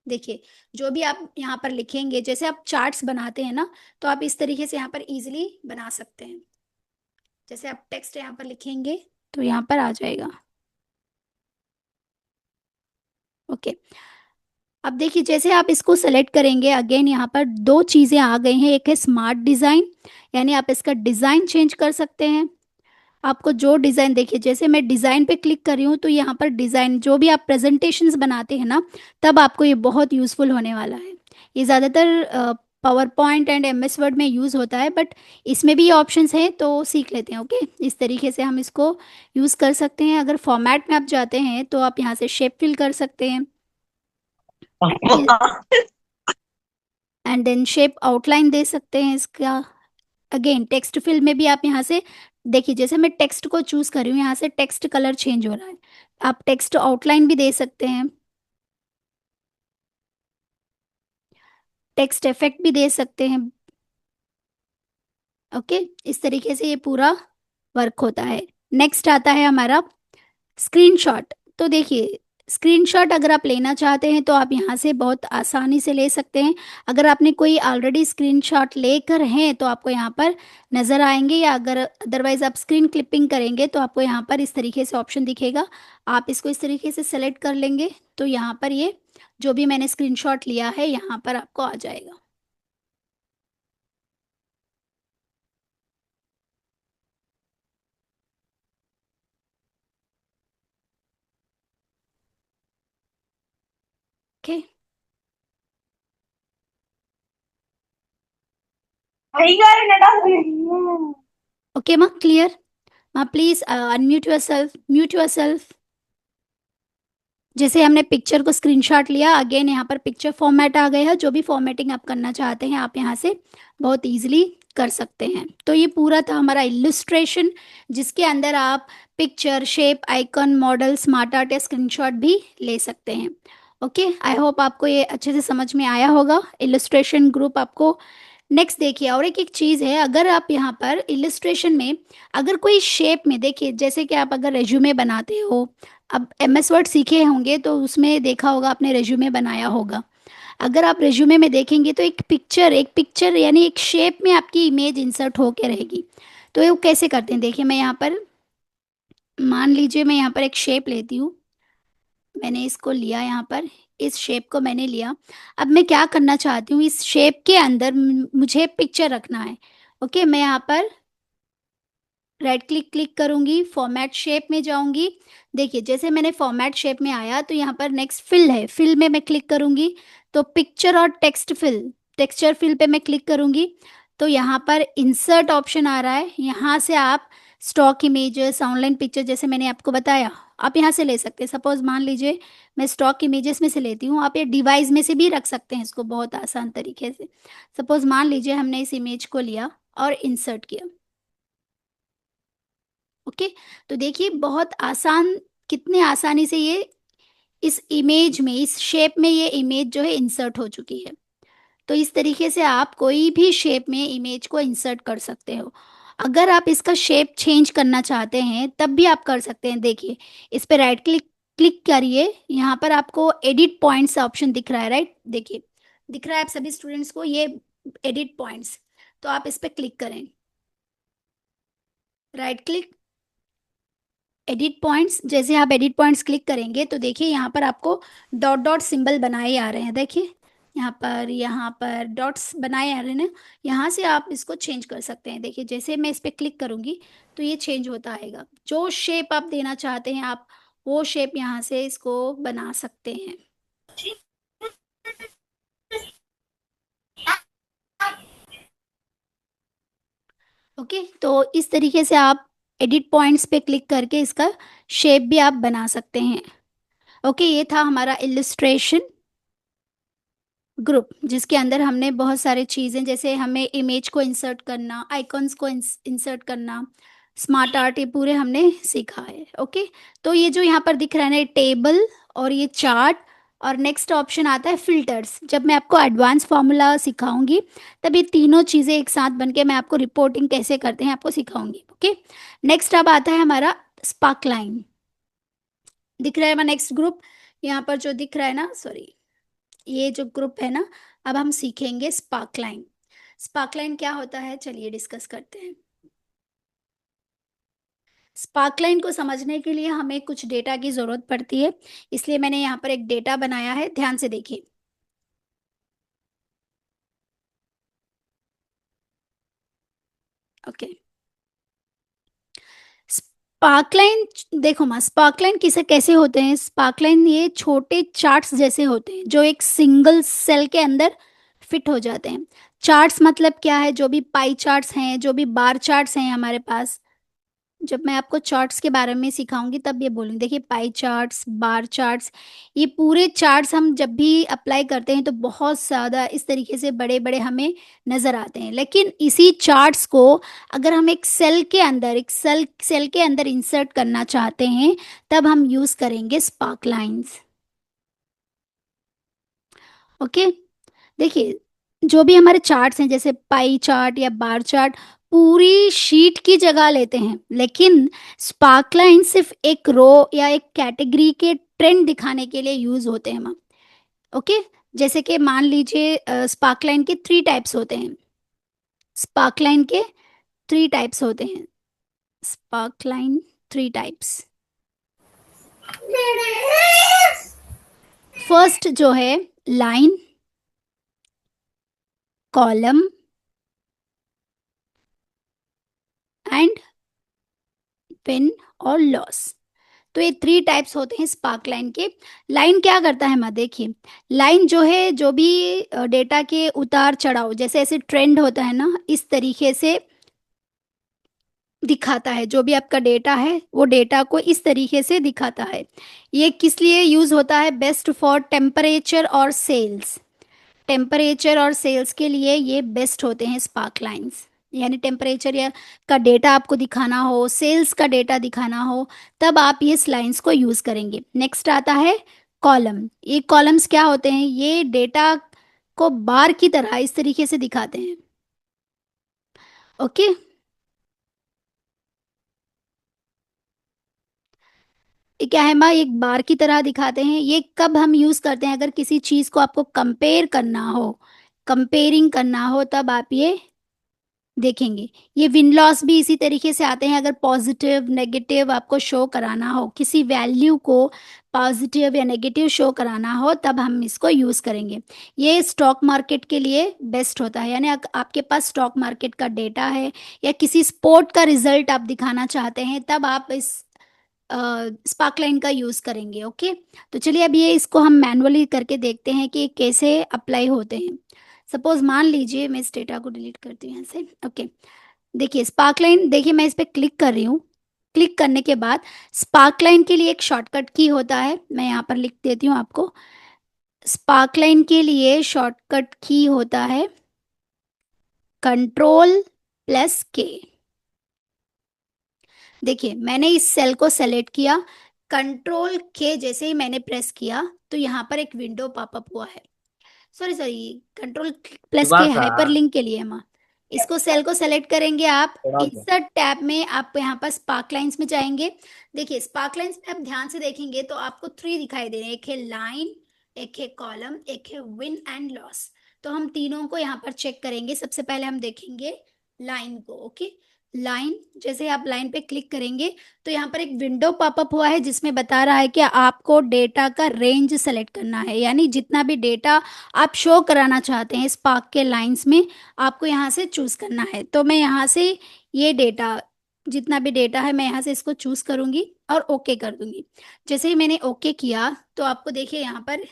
देखिए जो भी आप यहाँ पर लिखेंगे, जैसे आप चार्ट्स बनाते हैं ना, तो आप इस तरीके से यहाँ पर इजीली बना सकते हैं। जैसे आप टेक्स्ट यहाँ पर लिखेंगे तो यहाँ पर आ जाएगा। ओके, अब देखिए जैसे आप इसको सेलेक्ट करेंगे, अगेन यहाँ पर दो चीज़ें आ गई हैं। एक है स्मार्ट डिज़ाइन, यानी आप इसका डिज़ाइन चेंज कर सकते हैं। आपको जो डिज़ाइन, देखिए जैसे मैं डिज़ाइन पे क्लिक कर रही हूँ तो यहाँ पर डिज़ाइन, जो भी आप प्रेजेंटेशंस बनाते हैं ना, तब आपको ये बहुत यूज़फुल होने वाला है। ये ज़्यादातर power point and MS word में यूज़ होता है, बट इसमें भी ये ऑप्शंस हैं तो सीख लेते हैं। ओके, इस तरीके से हम इसको यूज़ कर सकते हैं। अगर फॉर्मेट में आप जाते हैं तो आप यहाँ से शेप फिल कर सकते हैं, एंड देन शेप आउटलाइन दे सकते हैं इसका। अगेन टेक्स्ट फिल में भी आप यहाँ से देखिए, जैसे मैं टेक्स्ट को चूज कर रही हूँ, यहाँ से टेक्स्ट कलर चेंज हो रहा है। आप टेक्स्ट आउटलाइन भी दे सकते हैं, टेक्स्ट इफेक्ट भी दे सकते हैं। ओके, इस तरीके से ये पूरा वर्क होता है। नेक्स्ट आता है हमारा स्क्रीनशॉट। तो देखिए स्क्रीनशॉट अगर आप लेना चाहते हैं तो आप यहाँ से बहुत आसानी से ले सकते हैं। अगर आपने कोई ऑलरेडी स्क्रीनशॉट लेकर हैं तो आपको यहाँ पर नज़र आएंगे, या अगर अदरवाइज आप स्क्रीन क्लिपिंग करेंगे तो आपको यहाँ पर इस तरीके से ऑप्शन दिखेगा। आप इसको इस तरीके से सेलेक्ट कर लेंगे तो यहाँ पर ये जो भी मैंने स्क्रीनशॉट लिया है यहाँ पर आपको आ जाएगा। ओके, ओके माँ, क्लियर। माँ please unmute your self, mute your self. जैसे हमने पिक्चर को स्क्रीनशॉट लिया, अगेन यहाँ पर पिक्चर फॉर्मेट आ गया है। जो भी फॉर्मेटिंग आप करना चाहते हैं आप यहाँ से बहुत इजीली कर सकते हैं। तो ये पूरा था हमारा इलुस्ट्रेशन, जिसके अंदर आप picture, shape, icon, model, smart art या स्क्रीनशॉट भी ले सकते हैं। ओके, आई होप आपको ये अच्छे से समझ में आया होगा इलुस्ट्रेशन ग्रुप आपको। नेक्स्ट देखिए, और एक चीज़ है, अगर आप यहाँ पर इलस्ट्रेशन में अगर कोई शेप में, देखिए जैसे कि आप अगर रेज्यूमे बनाते हो, अब MS वर्ड सीखे होंगे तो उसमें देखा होगा आपने, रेज्यूमे बनाया होगा। अगर आप रेज्यूमे में देखेंगे तो एक पिक्चर यानी एक शेप में आपकी इमेज इंसर्ट होके रहेगी। तो ये वो कैसे करते हैं, देखिए मैं यहाँ पर, मान लीजिए मैं यहाँ पर एक शेप लेती हूँ। मैंने इसको लिया यहाँ पर, इस शेप को मैंने लिया। अब मैं क्या करना चाहती हूँ, इस शेप के अंदर मुझे पिक्चर रखना है। ओके, मैं यहाँ पर राइट क्लिक क्लिक करूंगी, फॉर्मेट शेप में जाऊंगी। देखिए जैसे मैंने फॉर्मेट शेप में आया तो यहाँ पर नेक्स्ट फिल है, फिल में मैं क्लिक करूंगी तो पिक्चर और टेक्स्ट फिल, टेक्सचर फिल पे मैं क्लिक करूंगी तो यहाँ पर इंसर्ट ऑप्शन आ रहा है। यहाँ से आप स्टॉक इमेजेस, ऑनलाइन पिक्चर, जैसे मैंने आपको बताया, आप यहाँ से ले सकते हैं। सपोज मान लीजिए मैं स्टॉक इमेजेस में से लेती हूँ, आप ये डिवाइस में से भी रख सकते हैं इसको बहुत आसान तरीके से। सपोज मान लीजिए हमने इस इमेज को लिया और इंसर्ट किया। ओके, तो देखिए बहुत आसान, कितने आसानी से ये इस इमेज में, इस शेप में ये इमेज जो है इंसर्ट हो चुकी है। तो इस तरीके से आप कोई भी शेप में इमेज को इंसर्ट कर सकते हो। अगर आप इसका शेप चेंज करना चाहते हैं तब भी आप कर सकते हैं। देखिए इस पे राइट क्लिक क्लिक करिए, यहाँ पर आपको एडिट पॉइंट्स ऑप्शन दिख रहा है, राइट, देखिए दिख रहा है आप सभी स्टूडेंट्स को ये एडिट पॉइंट्स। तो आप इस पे क्लिक करें, राइट क्लिक, एडिट पॉइंट्स। जैसे आप एडिट पॉइंट्स क्लिक करेंगे तो देखिए यहाँ पर आपको डॉट डॉट सिंबल बनाए आ रहे हैं, देखिए यहाँ पर डॉट्स बनाए आ रहे ना, यहाँ से आप इसको चेंज कर सकते हैं। देखिए जैसे मैं इस पे क्लिक करूंगी तो ये चेंज होता आएगा। जो शेप आप देना चाहते हैं आप वो शेप यहाँ से इसको बना सकते हैं। ओके, तो इस तरीके से आप एडिट पॉइंट्स पे क्लिक करके इसका शेप भी आप बना सकते हैं। ओके, ये था हमारा इलिस्ट्रेशन ग्रुप, जिसके अंदर हमने बहुत सारे चीज़ें, जैसे हमें इमेज को इंसर्ट करना, आइकॉन्स को इंसर्ट करना, स्मार्ट आर्ट, ये पूरे हमने सीखा है। ओके, तो ये जो यहाँ पर दिख रहा है ना, टेबल और ये चार्ट, और नेक्स्ट ऑप्शन आता है फिल्टर्स। जब मैं आपको एडवांस फार्मूला सिखाऊंगी तब ये तीनों चीज़ें एक साथ बनके मैं आपको रिपोर्टिंग कैसे करते हैं आपको सिखाऊंगी। ओके, नेक्स्ट अब आता है हमारा स्पार्कलाइन। दिख रहा है हमारा नेक्स्ट ग्रुप, यहाँ पर जो दिख रहा है ना, सॉरी, ये जो ग्रुप है ना, अब हम सीखेंगे स्पार्कलाइन। स्पार्कलाइन क्या होता है, चलिए डिस्कस करते हैं। स्पार्कलाइन को समझने के लिए हमें कुछ डेटा की जरूरत पड़ती है, इसलिए मैंने यहाँ पर एक डेटा बनाया है, ध्यान से देखिए। ओके, स्पार्कलाइन, देखो माँ, स्पार्कलाइन किसे कैसे होते हैं, स्पार्कलाइन ये छोटे चार्ट्स जैसे होते हैं जो एक सिंगल सेल के अंदर फिट हो जाते हैं। चार्ट्स मतलब क्या है, जो भी पाई चार्ट्स हैं, जो भी बार चार्ट्स हैं हमारे पास, जब मैं आपको चार्ट्स के बारे में सिखाऊंगी तब ये बोलूंगी। देखिए पाई चार्ट्स, बार चार्ट्स, ये पूरे चार्ट्स हम जब भी अप्लाई करते हैं तो बहुत ज़्यादा इस तरीके से बड़े बड़े हमें नज़र आते हैं, लेकिन इसी चार्ट्स को अगर हम एक सेल के अंदर, एक सेल के अंदर इंसर्ट करना चाहते हैं तब हम यूज़ करेंगे स्पार्क लाइंस। ओके, देखिए जो भी हमारे चार्ट्स हैं जैसे पाई चार्ट या बार चार्ट पूरी शीट की जगह लेते हैं, लेकिन स्पार्कलाइन सिर्फ एक रो या एक कैटेगरी के ट्रेंड दिखाने के लिए यूज होते हैं मैम। ओके, जैसे कि मान लीजिए स्पार्कलाइन के 3 टाइप्स होते हैं। स्पार्कलाइन के 3 टाइप्स होते हैं। स्पार्कलाइन 3 टाइप्स। फर्स्ट जो है लाइन, कॉलम एंड पिन और लॉस। तो ये 3 टाइप्स होते हैं स्पार्क लाइन के। लाइन क्या करता है माँ, देखिए लाइन जो है, जो भी डेटा के उतार चढ़ाव, जैसे ऐसे ट्रेंड होता है ना, इस तरीके से दिखाता है। जो भी आपका डेटा है वो डेटा को इस तरीके से दिखाता है। ये किस लिए यूज होता है, बेस्ट फॉर टेम्परेचर और सेल्स। टेम्परेचर और सेल्स के लिए ये बेस्ट होते हैं स्पार्क लाइंस। यानी टेम्परेचर या का डेटा आपको दिखाना हो, सेल्स का डेटा दिखाना हो, तब आप ये लाइंस को यूज़ करेंगे। नेक्स्ट आता है कॉलम। ये कॉलम्स क्या होते हैं, ये डेटा को बार की तरह इस तरीके से दिखाते हैं। ओके, ये क्या है माँ, एक बार की तरह दिखाते हैं। ये कब हम यूज़ करते हैं, अगर किसी चीज़ को आपको कंपेयर करना हो, कंपेयरिंग करना हो, तब आप ये देखेंगे। ये विन लॉस भी इसी तरीके से आते हैं, अगर पॉजिटिव नेगेटिव आपको शो कराना हो, किसी वैल्यू को पॉजिटिव या नेगेटिव शो कराना हो, तब हम इसको यूज़ करेंगे। ये स्टॉक मार्केट के लिए बेस्ट होता है, यानी आपके पास स्टॉक मार्केट का डेटा है या किसी स्पोर्ट का रिजल्ट आप दिखाना चाहते हैं, तब आप इस स्पार्कलाइन का यूज़ करेंगे। ओके, तो चलिए अब ये इसको हम मैनुअली करके देखते हैं कि कैसे अप्लाई होते हैं। सपोज मान लीजिए मैं इस डेटा को डिलीट करती हूँ यहाँ से। ओके, देखिए स्पार्कलाइन, देखिए मैं इस पर क्लिक कर रही हूँ। क्लिक करने के बाद स्पार्कलाइन के लिए एक शॉर्टकट की होता है, मैं यहाँ पर लिख देती हूँ आपको। स्पार्कलाइन के लिए शॉर्टकट की होता है Ctrl+K। देखिए मैंने इस सेल को सेलेक्ट किया, Ctrl+K जैसे ही मैंने प्रेस किया तो यहाँ पर एक विंडो पॉपअप हुआ है। सॉरी सॉरी, Ctrl+K सुभाषा हाइपरलिंक के लिए है माँ। इसको सेल को सेलेक्ट करेंगे आप, थोड़ा सा इंसर्ट टैब में आप यहाँ पर स्पार्क लाइंस में जाएंगे। देखिए स्पार्क लाइंस में आप ध्यान से देखेंगे तो आपको 3 दिखाई दे रहे हैं, एक है लाइन, एक है कॉलम, एक है विन एंड लॉस। तो हम तीनों को यहाँ पर चेक करेंगे। सबसे पहले हम देखेंगे लाइन को। ओके, लाइन, जैसे आप लाइन पे क्लिक करेंगे तो यहाँ पर एक विंडो पॉपअप हुआ है जिसमें बता रहा है कि आपको डेटा का रेंज सेलेक्ट करना है, यानी जितना भी डेटा आप शो कराना चाहते हैं स्पार्क के लाइंस में आपको यहाँ से चूज करना है। तो मैं यहाँ से ये डेटा, जितना भी डेटा है मैं यहाँ से इसको चूज करूंगी और ओके कर दूंगी। जैसे ही मैंने ओके किया तो आपको देखिए यहाँ पर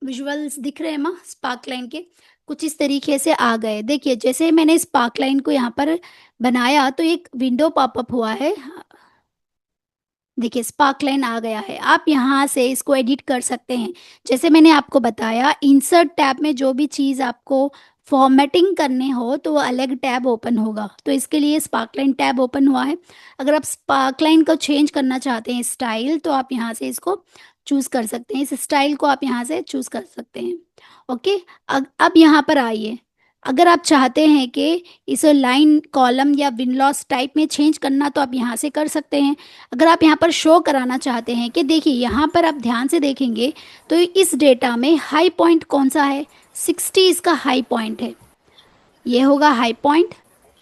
विजुअल्स दिख रहे हैं माँ स्पार्क लाइन के, कुछ इस तरीके से आ गए। देखिए जैसे ही मैंने स्पार्क लाइन को यहाँ पर बनाया तो एक विंडो पॉपअप हुआ है। देखिए स्पार्क लाइन आ गया है, आप यहाँ से इसको एडिट कर सकते हैं। जैसे मैंने आपको बताया इंसर्ट टैब में जो भी चीज़ आपको फॉर्मेटिंग करने हो तो वो अलग टैब ओपन होगा, तो इसके लिए स्पार्क लाइन टैब ओपन हुआ है। अगर आप स्पार्क लाइन को चेंज करना चाहते हैं स्टाइल तो आप यहाँ से इसको चूज कर सकते हैं, इस स्टाइल को आप यहाँ से चूज कर सकते हैं। ओके, अब यहाँ पर आइए, अगर आप चाहते हैं कि इसे लाइन कॉलम या विनलॉस टाइप में चेंज करना तो आप यहाँ से कर सकते हैं। अगर आप यहाँ पर शो कराना चाहते हैं कि देखिए यहाँ पर आप ध्यान से देखेंगे तो इस डेटा में हाई पॉइंट कौन सा है, 60 इसका हाई पॉइंट है, ये होगा हाई पॉइंट,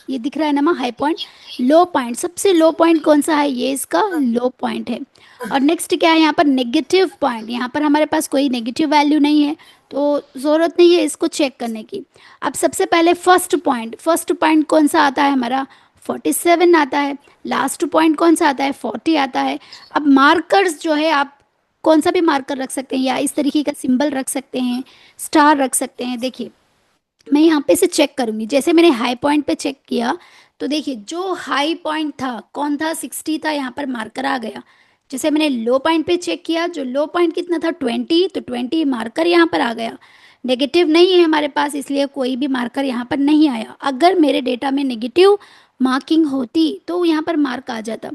ये दिख रहा है ना माँ हाई पॉइंट। लो पॉइंट, सबसे लो पॉइंट कौन सा है, ये इसका लो पॉइंट है। और नेक्स्ट क्या है यहाँ पर नेगेटिव पॉइंट, यहाँ पर हमारे पास कोई नेगेटिव वैल्यू नहीं है तो ज़रूरत नहीं है इसको चेक करने की। अब सबसे पहले फर्स्ट पॉइंट कौन सा आता है हमारा, 47 आता है। लास्ट पॉइंट कौन सा आता है, 40 आता है। अब मार्कर्स जो है आप कौन सा भी मार्कर रख सकते हैं या इस तरीके का सिंबल रख सकते हैं, स्टार रख सकते हैं। देखिए मैं यहाँ पे से चेक करूंगी, जैसे मैंने हाई पॉइंट पे चेक किया तो देखिए जो हाई पॉइंट था कौन था, 60 था, यहाँ पर मार्कर आ गया। जैसे मैंने लो पॉइंट पे चेक किया, जो लो पॉइंट कितना था 20, तो 20 मार्कर यहाँ पर आ गया। नेगेटिव नहीं है हमारे पास इसलिए कोई भी मार्कर यहाँ पर नहीं आया। अगर मेरे डेटा में नेगेटिव मार्किंग होती तो यहाँ पर मार्क आ जाता।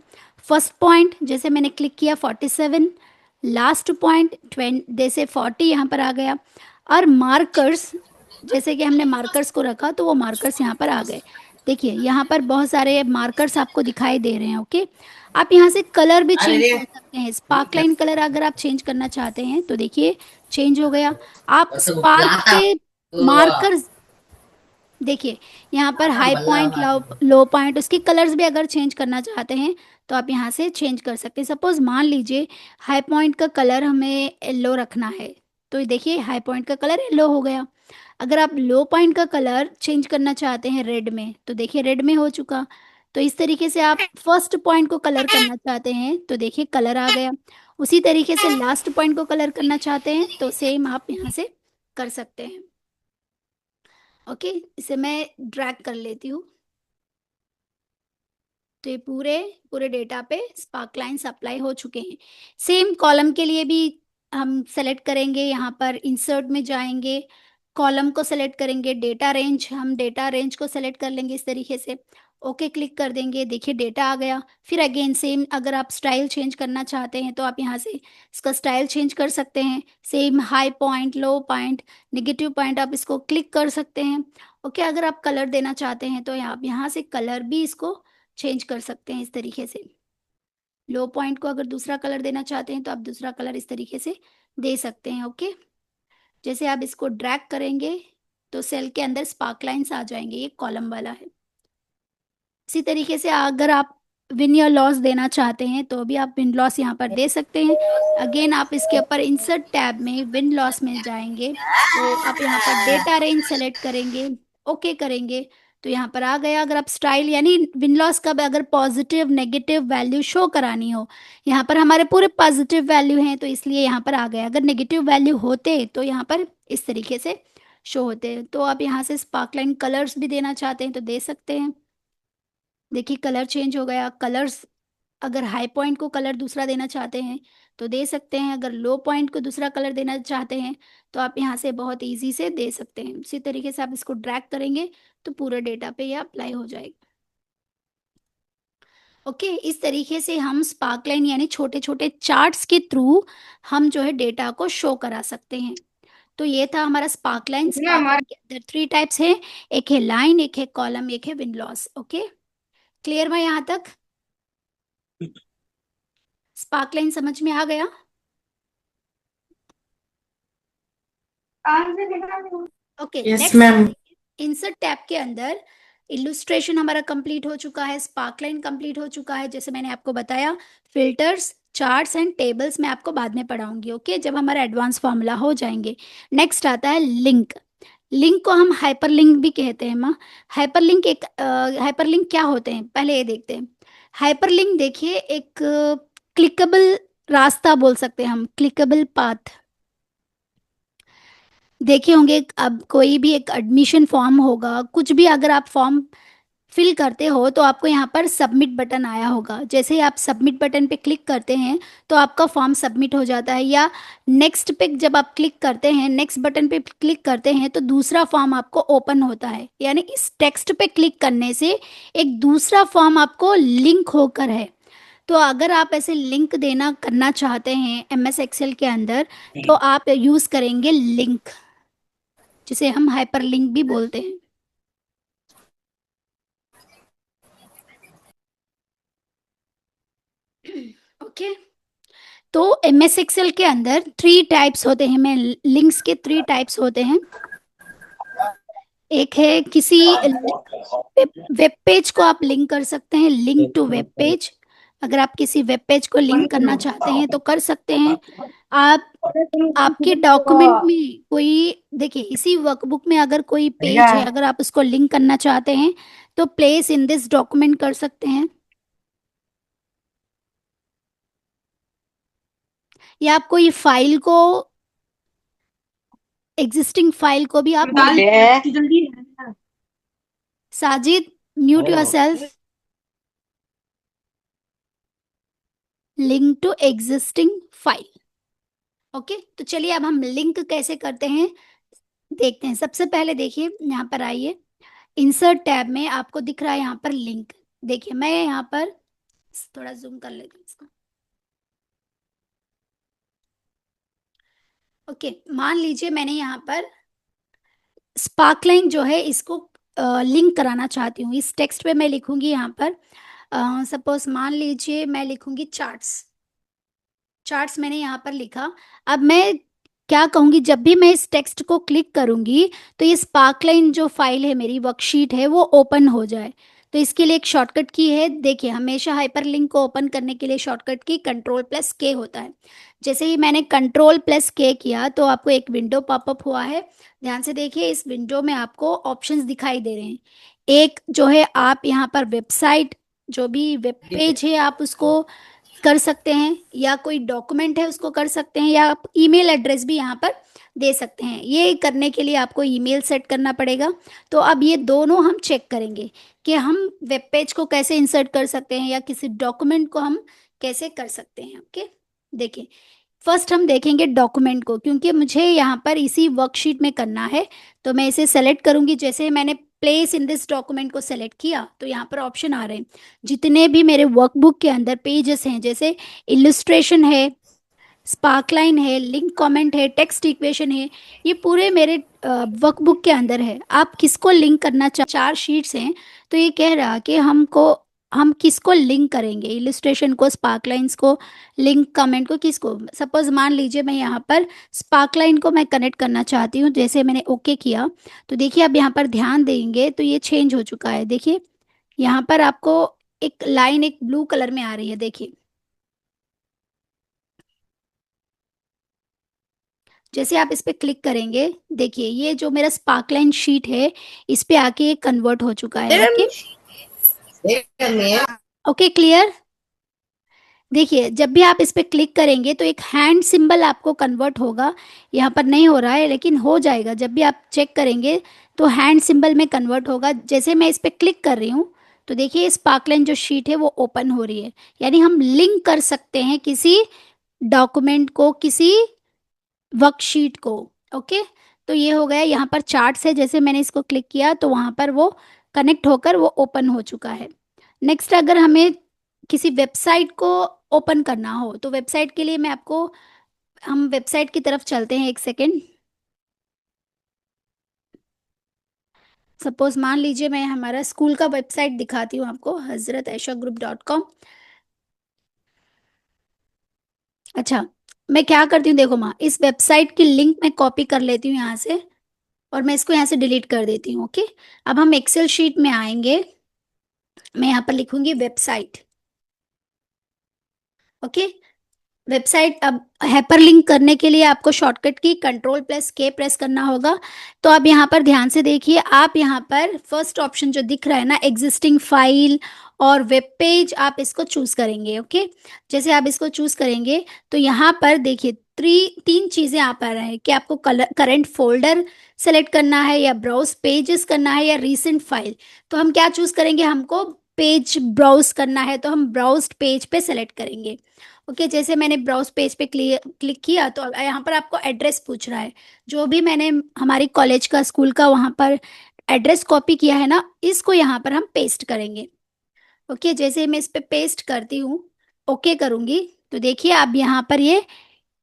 फर्स्ट पॉइंट जैसे मैंने क्लिक किया 47, लास्ट पॉइंट 20 जैसे 40 यहाँ पर आ गया। और मार्कर्स जैसे कि हमने मार्कर्स को रखा तो वो मार्कर्स यहाँ पर आ गए। देखिए यहाँ पर बहुत सारे मार्कर्स आपको दिखाई दे रहे हैं। ओके, आप यहाँ से कलर भी अरे चेंज रे कर सकते हैं, स्पार्क लाइन कलर अगर आप चेंज करना चाहते हैं तो देखिए चेंज हो गया। आप बस वो स्पार्क प्लाता के मार्कर्स देखिए यहाँ पर हाई बल्ला पॉइंट लो लो पॉइंट उसके कलर्स भी अगर चेंज करना चाहते हैं तो आप यहाँ से चेंज कर सकते हैं। सपोज मान लीजिए हाई पॉइंट का कलर हमें येलो रखना है तो ये देखिए हाई पॉइंट का कलर येलो हो गया। अगर आप लो पॉइंट का कलर चेंज करना चाहते हैं रेड में तो देखिए रेड में हो चुका। तो इस तरीके से आप फर्स्ट पॉइंट को कलर करना चाहते हैं तो देखिए कलर आ गया। उसी तरीके से लास्ट पॉइंट को कलर करना चाहते हैं तो सेम आप यहाँ से कर सकते हैं। ओके, इसे मैं ड्रैग कर लेती हूँ तो ये पूरे पूरे डेटा पे स्पार्क लाइन्स अप्लाई हो चुके हैं। सेम कॉलम के लिए भी हम सेलेक्ट करेंगे, यहाँ पर इंसर्ट में जाएंगे, कॉलम को सेलेक्ट करेंगे, डेटा रेंज, हम डेटा रेंज को सेलेक्ट कर लेंगे इस तरीके से। ओके क्लिक कर देंगे, देखिए डेटा आ गया। फिर अगेन सेम अगर आप स्टाइल चेंज करना चाहते हैं तो आप यहाँ से इसका स्टाइल चेंज कर सकते हैं। सेम हाई पॉइंट लो पॉइंट नेगेटिव पॉइंट आप इसको क्लिक कर सकते हैं। ओके, अगर आप कलर देना चाहते हैं तो आप यहाँ से कलर भी इसको चेंज कर सकते हैं इस तरीके से। लो पॉइंट को अगर दूसरा कलर देना चाहते हैं तो आप दूसरा कलर इस तरीके से दे सकते हैं। ओके, जैसे आप इसको ड्रैग करेंगे तो सेल के अंदर स्पार्क लाइंस आ जाएंगे, ये कॉलम वाला है। इसी तरीके से अगर आप विन या लॉस देना चाहते हैं तो भी आप विन लॉस यहाँ पर दे सकते हैं। अगेन आप इसके ऊपर इंसर्ट टैब में विन लॉस में जाएंगे तो आप यहाँ पर डेटा रेंज सेलेक्ट करेंगे, ओके करेंगे तो यहाँ पर आ गया। अगर आप स्टाइल यानी विन लॉस का भी अगर पॉजिटिव नेगेटिव वैल्यू शो करानी हो, यहाँ पर हमारे पूरे पॉजिटिव वैल्यू हैं तो इसलिए यहाँ पर आ गया। अगर नेगेटिव वैल्यू होते तो यहाँ पर इस तरीके से शो होते हैं। तो आप यहाँ से स्पार्कलाइन कलर्स भी देना चाहते हैं तो दे सकते हैं। देखिए कलर चेंज हो गया। कलर्स अगर हाई पॉइंट को कलर दूसरा देना चाहते हैं तो दे सकते हैं, अगर लो पॉइंट को दूसरा कलर देना चाहते हैं तो आप यहाँ से बहुत इजी से दे सकते हैं। उसी तरीके से आप इसको ड्रैग करेंगे तो पूरे डेटा पे ये अप्लाई हो जाएगा। ओके, इस तरीके से हम स्पार्कलाइन यानी छोटे छोटे चार्ट्स के थ्रू हम जो है डेटा को शो करा सकते हैं। तो ये था हमारा स्पार्कलाइन। ना हमारे स्पार्कलाइन के अंदर 3 टाइप्स हैं, एक है लाइन, एक है कॉलम, एक है विंड लॉस। ओके, क्लियर हुआ यहाँ तक? स्पार्कलाइन समझ में आ गया? काम से निकाल दो। Okay, yes next ma'am. Insert tab के अंदर इलुस्ट्रेशन हमारा कंप्लीट हो चुका है, स्पार्कलाइन कंप्लीट हो चुका है, जैसे मैंने आपको बताया। फिल्टर्स, चार्ट्स एंड टेबल्स मैं आपको बाद में पढ़ाऊंगी, ओके, जब हमारा एडवांस फॉर्मूला हो जाएंगे। नेक्स्ट आता है लिंक। लिंक को हम हाइपरलिंक भी कहते हैं माँ। हाइपरलिंक एक हाइपरलिंक क्या होते हैं पहले ये देखते हैं। हाइपरलिंक देखिए एक क्लिकेबल रास्ता बोल सकते हैं हम, क्लिकेबल पाथ। देखे होंगे अब कोई भी एक एडमिशन फॉर्म होगा, कुछ भी अगर आप फॉर्म फिल करते हो तो आपको यहाँ पर सबमिट बटन आया होगा। जैसे ही आप सबमिट बटन पे क्लिक करते हैं तो आपका फॉर्म सबमिट हो जाता है, या नेक्स्ट पे जब आप क्लिक करते हैं, नेक्स्ट बटन पे क्लिक करते हैं तो दूसरा फॉर्म आपको ओपन होता है। यानी इस टेक्स्ट पे क्लिक करने से एक दूसरा फॉर्म आपको लिंक होकर है। तो अगर आप ऐसे लिंक देना करना चाहते हैं एमएस एक्सेल के अंदर, तो आप यूज़ करेंगे लिंक, जिसे हम हाइपर लिंक भी बोलते हैं। ओके, तो एमएस एक्सेल के अंदर थ्री टाइप्स होते हैं, मैं लिंक्स के थ्री टाइप्स होते हैं। एक है किसी वेब पेज को आप लिंक कर सकते हैं, लिंक टू वेब पेज। अगर आप किसी वेब पेज को लिंक करना चाहते हैं तो कर सकते हैं। आप आपके डॉक्यूमेंट में कोई, देखिए इसी वर्कबुक में अगर कोई पेज है, अगर आप उसको लिंक करना चाहते हैं तो प्लेस इन दिस डॉक्यूमेंट कर सकते हैं, या आप कोई फाइल को, एग्जिस्टिंग फाइल को भी आप Sajid, mute yourself. Link to existing file. Okay, तो चलिए अब हम लिंक कैसे करते हैं देखते हैं। सबसे पहले देखिए यहाँ पर आइए, इंसर्ट टैब में आपको दिख रहा है यहाँ पर लिंक। देखिए मैं यहाँ पर थोड़ा जूम कर लेती हूँ इसको। ओके, मान लीजिए मैंने यहाँ पर स्पार्कलाइन जो है इसको लिंक कराना चाहती हूँ। इस टेक्स्ट पे मैं लिखूंगी यहाँ पर, सपोज मान लीजिए मैं लिखूंगी चार्ट्स। चार्ट्स मैंने यहाँ पर लिखा। अब मैं क्या कहूंगी, जब भी मैं इस टेक्स्ट को क्लिक करूंगी तो ये स्पार्कलाइन जो फाइल है, मेरी वर्कशीट है, वो ओपन हो जाए। तो इसके लिए एक शॉर्टकट की है। देखिए हमेशा हाइपरलिंक को ओपन करने के लिए शॉर्टकट की कंट्रोल प्लस के होता है। जैसे ही मैंने कंट्रोल प्लस के किया तो आपको एक विंडो पॉपअप हुआ है। ध्यान से देखिए, इस विंडो में आपको ऑप्शंस दिखाई दे रहे हैं। एक जो है आप यहाँ पर वेबसाइट, जो भी वेब पेज है आप उसको कर सकते हैं, या कोई डॉक्यूमेंट है उसको कर सकते हैं, या आप ईमेल एड्रेस भी यहाँ पर दे सकते हैं। ये करने के लिए आपको ईमेल सेट करना पड़ेगा। तो अब ये दोनों हम चेक करेंगे कि हम वेब पेज को कैसे इंसर्ट कर सकते हैं या किसी डॉक्यूमेंट को हम कैसे कर सकते हैं। ओके, देखिए फर्स्ट हम देखेंगे डॉक्यूमेंट को, क्योंकि मुझे यहाँ पर इसी वर्कशीट में करना है। तो मैं इसे सेलेक्ट करूंगी। जैसे मैंने प्लेस इन दिस डॉक्यूमेंट को सेलेक्ट किया तो यहाँ पर ऑप्शन आ रहे हैं, जितने भी मेरे वर्कबुक के अंदर पेजेस हैं, जैसे इलस्ट्रेशन है, स्पार्कलाइन है, लिंक कमेंट है, टेक्स्ट इक्वेशन है, ये पूरे मेरे वर्कबुक के अंदर है। आप किसको लिंक करना चार शीट्स हैं, तो ये कह रहा कि हम किसको लिंक करेंगे, इलस्ट्रेशन को, स्पार्कलाइंस को, लिंक कमेंट को, किसको। सपोज मान लीजिए मैं यहाँ पर स्पार्कलाइन को मैं कनेक्ट करना चाहती हूँ। जैसे मैंने ओके किया तो देखिए अब यहाँ पर ध्यान देंगे तो ये चेंज हो चुका है। देखिए यहाँ पर आपको एक लाइन एक ब्लू कलर में आ रही है। देखिए जैसे आप इस पे क्लिक करेंगे, देखिए ये जो मेरा स्पार्कलाइन शीट है इस पे आके ये कन्वर्ट हो चुका है। Okay, okay clear. देखिए जब भी आप इस पे क्लिक करेंगे तो एक हैंड सिंबल आपको कन्वर्ट होगा। यहाँ पर नहीं हो रहा है लेकिन हो जाएगा, जब भी आप चेक करेंगे तो हैंड सिंबल में कन्वर्ट होगा। जैसे मैं इस पे क्लिक कर रही हूँ तो देखिए स्पार्कलाइन जो शीट है वो ओपन हो रही है। यानी हम लिंक कर सकते हैं किसी डॉक्यूमेंट को, किसी वर्कशीट को। ओके, तो ये हो गया। यहाँ पर चार्ट्स है, जैसे मैंने इसको क्लिक किया तो वहाँ पर वो कनेक्ट होकर वो ओपन हो चुका है। नेक्स्ट अगर हमें किसी वेबसाइट को ओपन करना हो तो वेबसाइट के लिए मैं आपको, हम वेबसाइट की तरफ चलते हैं, एक सेकेंड। सपोज मान लीजिए मैं हमारा स्कूल का वेबसाइट दिखाती हूँ आपको, hazrat-aisha-group.com। अच्छा, मैं क्या करती हूँ देखो माँ, इस वेबसाइट की लिंक मैं कॉपी कर लेती हूँ यहाँ से। और मैं इसको यहाँ से डिलीट कर देती हूँ। ओके, अब हम एक्सेल शीट में आएंगे। मैं यहाँ पर लिखूंगी वेबसाइट। Okay, website. अब हाइपरलिंक करने के लिए आपको शॉर्टकट की Ctrl+K प्रेस करना होगा। तो आप यहाँ पर ध्यान से देखिए, आप यहाँ पर फर्स्ट ऑप्शन जो दिख रहा है ना, एग्जिस्टिंग फाइल और वेब पेज, आप इसको चूज करेंगे। ओके, जैसे आप इसको चूज करेंगे तो यहाँ पर देखिए तीन चीजें आप आ रहा है कि आपको करंट फोल्डर सेलेक्ट करना है, या ब्राउज पेजेस करना है, या रीसेंट फाइल। तो हम क्या चूज करेंगे, हमको पेज ब्राउज करना है, तो हम ब्राउज पेज पे सेलेक्ट करेंगे। ओके, जैसे मैंने ब्राउज पेज पे क्लिक किया तो यहाँ पर आपको एड्रेस पूछ रहा है। जो भी मैंने हमारी कॉलेज का, स्कूल का वहाँ पर एड्रेस कॉपी किया है ना, इसको यहाँ पर हम पेस्ट करेंगे। ओके, जैसे मैं इस पे पेस्ट करती हूँ, ओके करूँगी, तो देखिए अब यहाँ पर ये,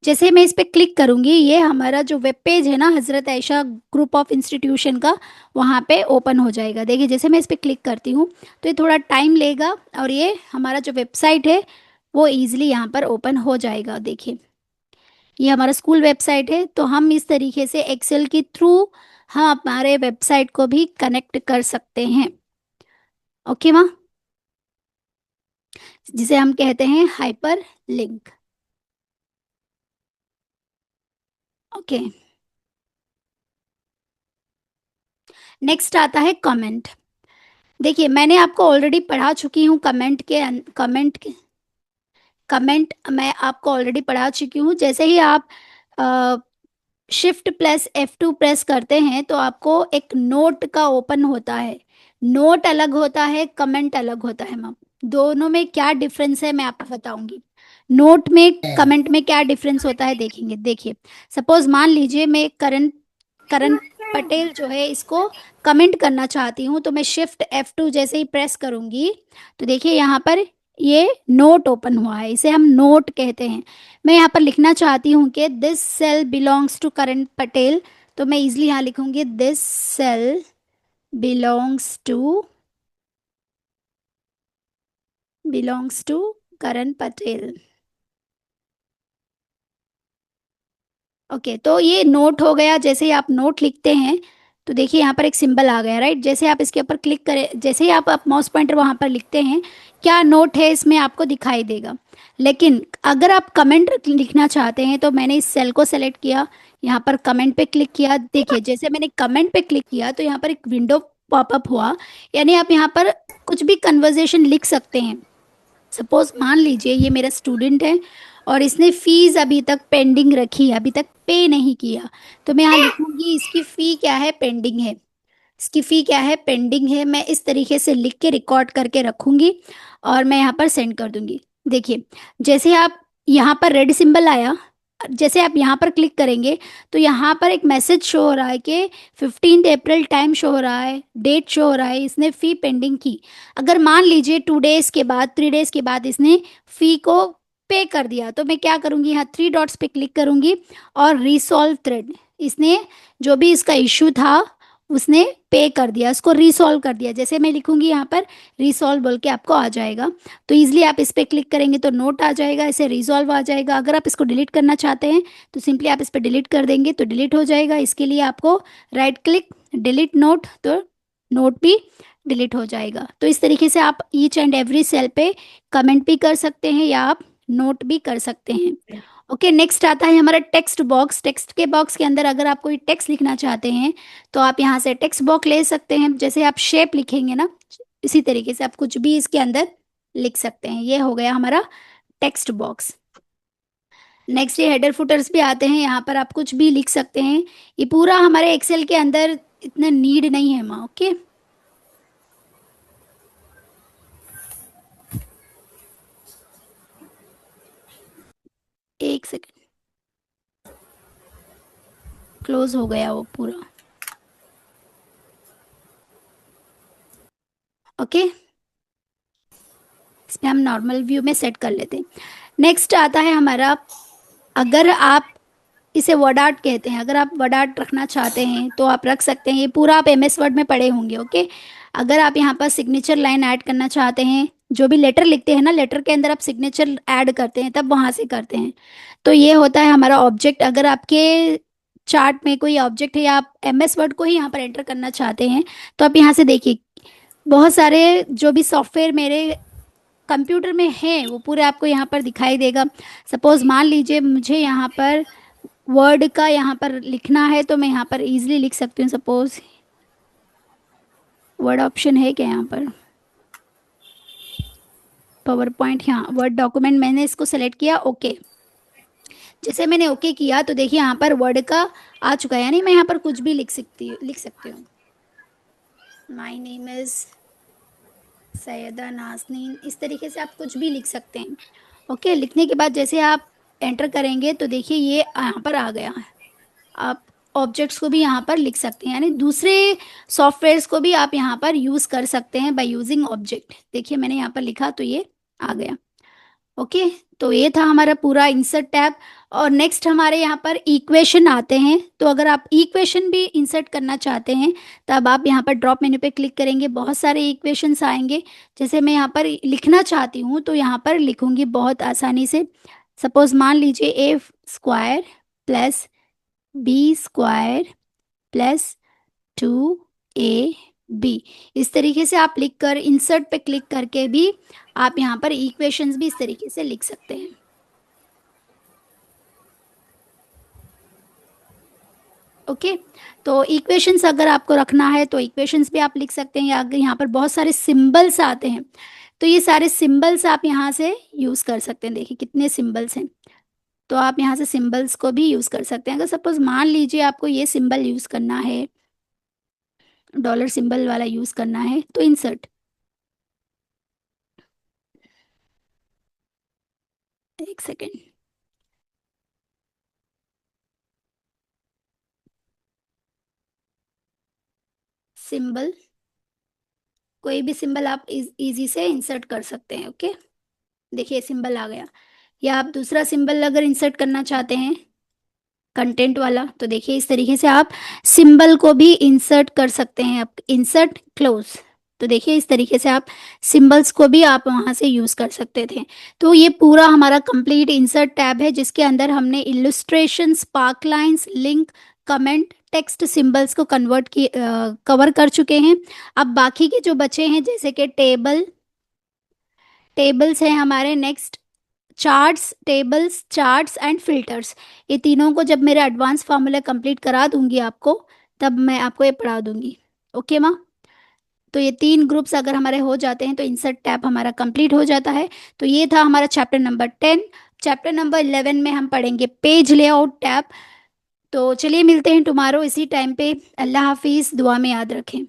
जैसे मैं इस पे क्लिक करूँगी, ये हमारा जो वेब पेज है ना, हजरत आयशा ग्रुप ऑफ इंस्टीट्यूशन का, वहाँ पे ओपन हो जाएगा। देखिए जैसे मैं इस पे क्लिक करती हूँ तो ये थोड़ा टाइम लेगा, और ये हमारा जो वेबसाइट है वो इजीली यहाँ पर ओपन हो जाएगा। देखिए ये हमारा स्कूल वेबसाइट है। तो हम इस तरीके से एक्सेल के थ्रू हम हमारे वेबसाइट को भी कनेक्ट कर सकते हैं। ओके माँ, जिसे हम कहते हैं हाइपर लिंक। ओके, नेक्स्ट आता है कमेंट। देखिए मैंने आपको ऑलरेडी पढ़ा चुकी हूँ कमेंट मैं आपको ऑलरेडी पढ़ा चुकी हूँ। जैसे ही आप Shift+F2 प्रेस करते हैं तो आपको एक नोट का ओपन होता है। नोट अलग होता है, कमेंट अलग होता है मैम। दोनों में क्या डिफरेंस है मैं आपको बताऊंगी। नोट में कमेंट में क्या डिफरेंस होता है देखेंगे। देखिए सपोज मान लीजिए मैं करण करण पटेल जो है इसको कमेंट करना चाहती हूँ, तो मैं Shift+F2 जैसे ही प्रेस करूंगी तो देखिए यहाँ पर ये नोट ओपन हुआ है, इसे हम नोट कहते हैं। मैं यहाँ पर लिखना चाहती हूँ कि this cell belongs to Karan Patel, तो मैं इजली यहाँ लिखूंगी this cell belongs to Karan Patel. Okay, तो ये नोट हो गया। जैसे ही आप नोट लिखते हैं तो देखिए यहाँ पर एक सिंबल आ गया, राइट। जैसे आप इसके ऊपर क्लिक करें, जैसे ही आप माउस पॉइंटर वहाँ पर लिखते हैं, क्या नोट है इसमें आपको दिखाई देगा। लेकिन अगर आप कमेंट लिखना चाहते हैं तो मैंने इस सेल को सेलेक्ट किया, यहाँ पर कमेंट पे क्लिक किया। देखिए जैसे मैंने कमेंट पे क्लिक किया तो यहाँ पर एक विंडो पॉपअप हुआ, यानी आप यहाँ पर कुछ भी कन्वर्जेशन लिख सकते हैं। सपोज मान लीजिए ये मेरा स्टूडेंट है और इसने फीस अभी तक पेंडिंग रखी है, अभी तक पे नहीं किया, तो मैं यहाँ लिखूंगी इसकी फी क्या है, पेंडिंग है। इसकी फी क्या है, पेंडिंग है। मैं इस तरीके से लिख के रिकॉर्ड करके रखूंगी और मैं यहाँ पर सेंड कर दूंगी। देखिए जैसे आप यहाँ पर रेड सिंबल आया, जैसे आप यहाँ पर क्लिक करेंगे तो यहाँ पर एक मैसेज शो हो रहा है कि 15 अप्रैल टाइम शो हो रहा है, डेट शो हो रहा है, इसने फ़ी पेंडिंग की। अगर मान लीजिए 2 डेज़ के बाद, 3 डेज़ के बाद इसने फ़ी को पे कर दिया, तो मैं क्या करूँगी, यहाँ 3 डॉट्स पे क्लिक करूँगी और रिसॉल्व थ्रेड, इसने जो भी इसका इशू था उसने पे कर दिया, उसको रिसॉल्व कर दिया। जैसे मैं लिखूंगी यहाँ पर रिसॉल्व बोल के आपको आ जाएगा। तो इजीली आप इस पर क्लिक करेंगे तो नोट आ जाएगा, इसे रिजॉल्व आ जाएगा। अगर आप इसको डिलीट करना चाहते हैं तो सिंपली आप इस पर डिलीट कर देंगे तो डिलीट हो जाएगा। इसके लिए आपको राइट क्लिक, डिलीट नोट, तो नोट भी डिलीट हो जाएगा। तो इस तरीके से आप ईच एंड एवरी सेल पे कमेंट भी कर सकते हैं या आप नोट भी कर सकते हैं। ओके, नेक्स्ट आता है हमारा टेक्स्ट बॉक्स। टेक्स्ट के बॉक्स के अंदर अगर आप कोई टेक्स्ट लिखना चाहते हैं तो आप यहाँ से टेक्स्ट बॉक्स ले सकते हैं। जैसे आप शेप लिखेंगे ना, इसी तरीके से आप कुछ भी इसके अंदर लिख सकते हैं। ये हो गया हमारा टेक्स्ट बॉक्स। नेक्स्ट ये हेडर फुटर्स भी आते हैं, यहाँ पर आप कुछ भी लिख सकते हैं। ये पूरा हमारे एक्सेल के अंदर इतना नीड नहीं है माँ। ओके, एक सेकेंड, क्लोज हो गया वो पूरा। ओके, इसमें हम नॉर्मल व्यू में सेट कर लेते हैं। नेक्स्ट आता है हमारा, अगर आप इसे वर्ड आर्ट कहते हैं, अगर आप वर्ड आर्ट रखना चाहते हैं तो आप रख सकते हैं। ये पूरा आप MS वर्ड में पढ़े होंगे। ओके, अगर आप यहाँ पर सिग्नेचर लाइन ऐड करना चाहते हैं, जो भी लेटर लिखते हैं ना, लेटर के अंदर आप सिग्नेचर ऐड करते हैं तब वहाँ से करते हैं। तो ये होता है हमारा ऑब्जेक्ट। अगर आपके चार्ट में कोई ऑब्जेक्ट है या आप MS वर्ड को ही यहाँ पर एंटर करना चाहते हैं, तो आप यहाँ से देखिए बहुत सारे जो भी सॉफ्टवेयर मेरे कंप्यूटर में हैं वो पूरे आपको यहाँ पर दिखाई देगा। सपोज मान लीजिए मुझे यहाँ पर वर्ड का यहाँ पर लिखना है, तो मैं यहाँ पर इजीली लिख सकती हूँ। सपोज वर्ड ऑप्शन है क्या यहाँ पर, पावर पॉइंट, यहाँ वर्ड डॉक्यूमेंट, मैंने इसको सेलेक्ट किया, ओके। जैसे मैंने ओके किया तो देखिए यहाँ पर वर्ड का आ चुका है, यानी मैं यहाँ पर कुछ भी लिख सकती हूँ। My name is Syeda Nazneen, इस तरीके से आप कुछ भी लिख सकते हैं। ओके, लिखने के बाद जैसे आप एंटर करेंगे तो देखिए ये यहाँ पर आ गया है। आप ऑब्जेक्ट्स को भी यहाँ पर लिख सकते हैं, यानी दूसरे सॉफ्टवेयर्स को भी आप यहाँ पर यूज़ कर सकते हैं बाय यूजिंग ऑब्जेक्ट। देखिए मैंने यहाँ पर लिखा तो ये आ गया। ओके, तो ये था हमारा पूरा इंसर्ट टैब। और नेक्स्ट हमारे यहाँ पर इक्वेशन आते हैं। तो अगर आप इक्वेशन भी इंसर्ट करना चाहते हैं तब आप यहाँ पर ड्रॉप मेन्यू पे क्लिक करेंगे, बहुत सारे इक्वेशंस आएंगे। जैसे मैं यहाँ पर लिखना चाहती हूँ तो यहाँ पर लिखूंगी बहुत आसानी से। सपोज मान लीजिए A² plus B² plus 2AB, इस तरीके से आप लिखकर इंसर्ट पे क्लिक करके भी आप यहाँ पर इक्वेशंस भी इस तरीके से लिख सकते हैं। ओके, तो इक्वेशंस अगर आपको रखना है तो इक्वेशंस भी आप लिख सकते हैं, या अगर यहाँ पर बहुत सारे सिंबल्स आते हैं तो ये सारे सिंबल्स आप यहाँ से यूज़ कर सकते हैं। देखिए कितने सिंबल्स हैं, तो आप यहाँ से सिंबल्स को भी यूज़ कर सकते हैं। अगर सपोज मान लीजिए आपको ये सिंबल यूज़ करना है, डॉलर सिंबल वाला यूज़ करना है, तो इंसर्ट, एक सेकेंड, सिंबल, कोई भी सिंबल आप इजी से इंसर्ट कर सकते हैं। ओके, देखिए सिंबल आ गया। या आप दूसरा सिंबल अगर इंसर्ट करना चाहते हैं कंटेंट वाला, तो देखिए इस तरीके से आप सिंबल को भी इंसर्ट कर सकते हैं। आप इंसर्ट क्लोज, तो देखिए इस तरीके से आप सिंबल्स को भी आप वहाँ से यूज़ कर सकते थे। तो ये पूरा हमारा कंप्लीट इंसर्ट टैब है जिसके अंदर हमने illustration, spark lines, link, comment, text, symbols को कवर कर चुके हैं। अब बाकी के जो बचे हैं जैसे कि टेबल्स हैं हमारे, next charts, tables, charts and filters, ये तीनों को जब मेरे एडवांस फार्मूला कंप्लीट करा दूंगी आपको, तब मैं आपको ये पढ़ा दूंगी। ओके माँ, तो ये 3 ग्रुप्स अगर हमारे हो जाते हैं तो इंसर्ट टैब हमारा कंप्लीट हो जाता है। तो ये था हमारा चैप्टर नंबर 10। चैप्टर नंबर 11 में हम पढ़ेंगे पेज लेआउट टैब। तो चलिए मिलते हैं टुमारो इसी टाइम पे। अल्लाह हाफिज़, दुआ में याद रखें।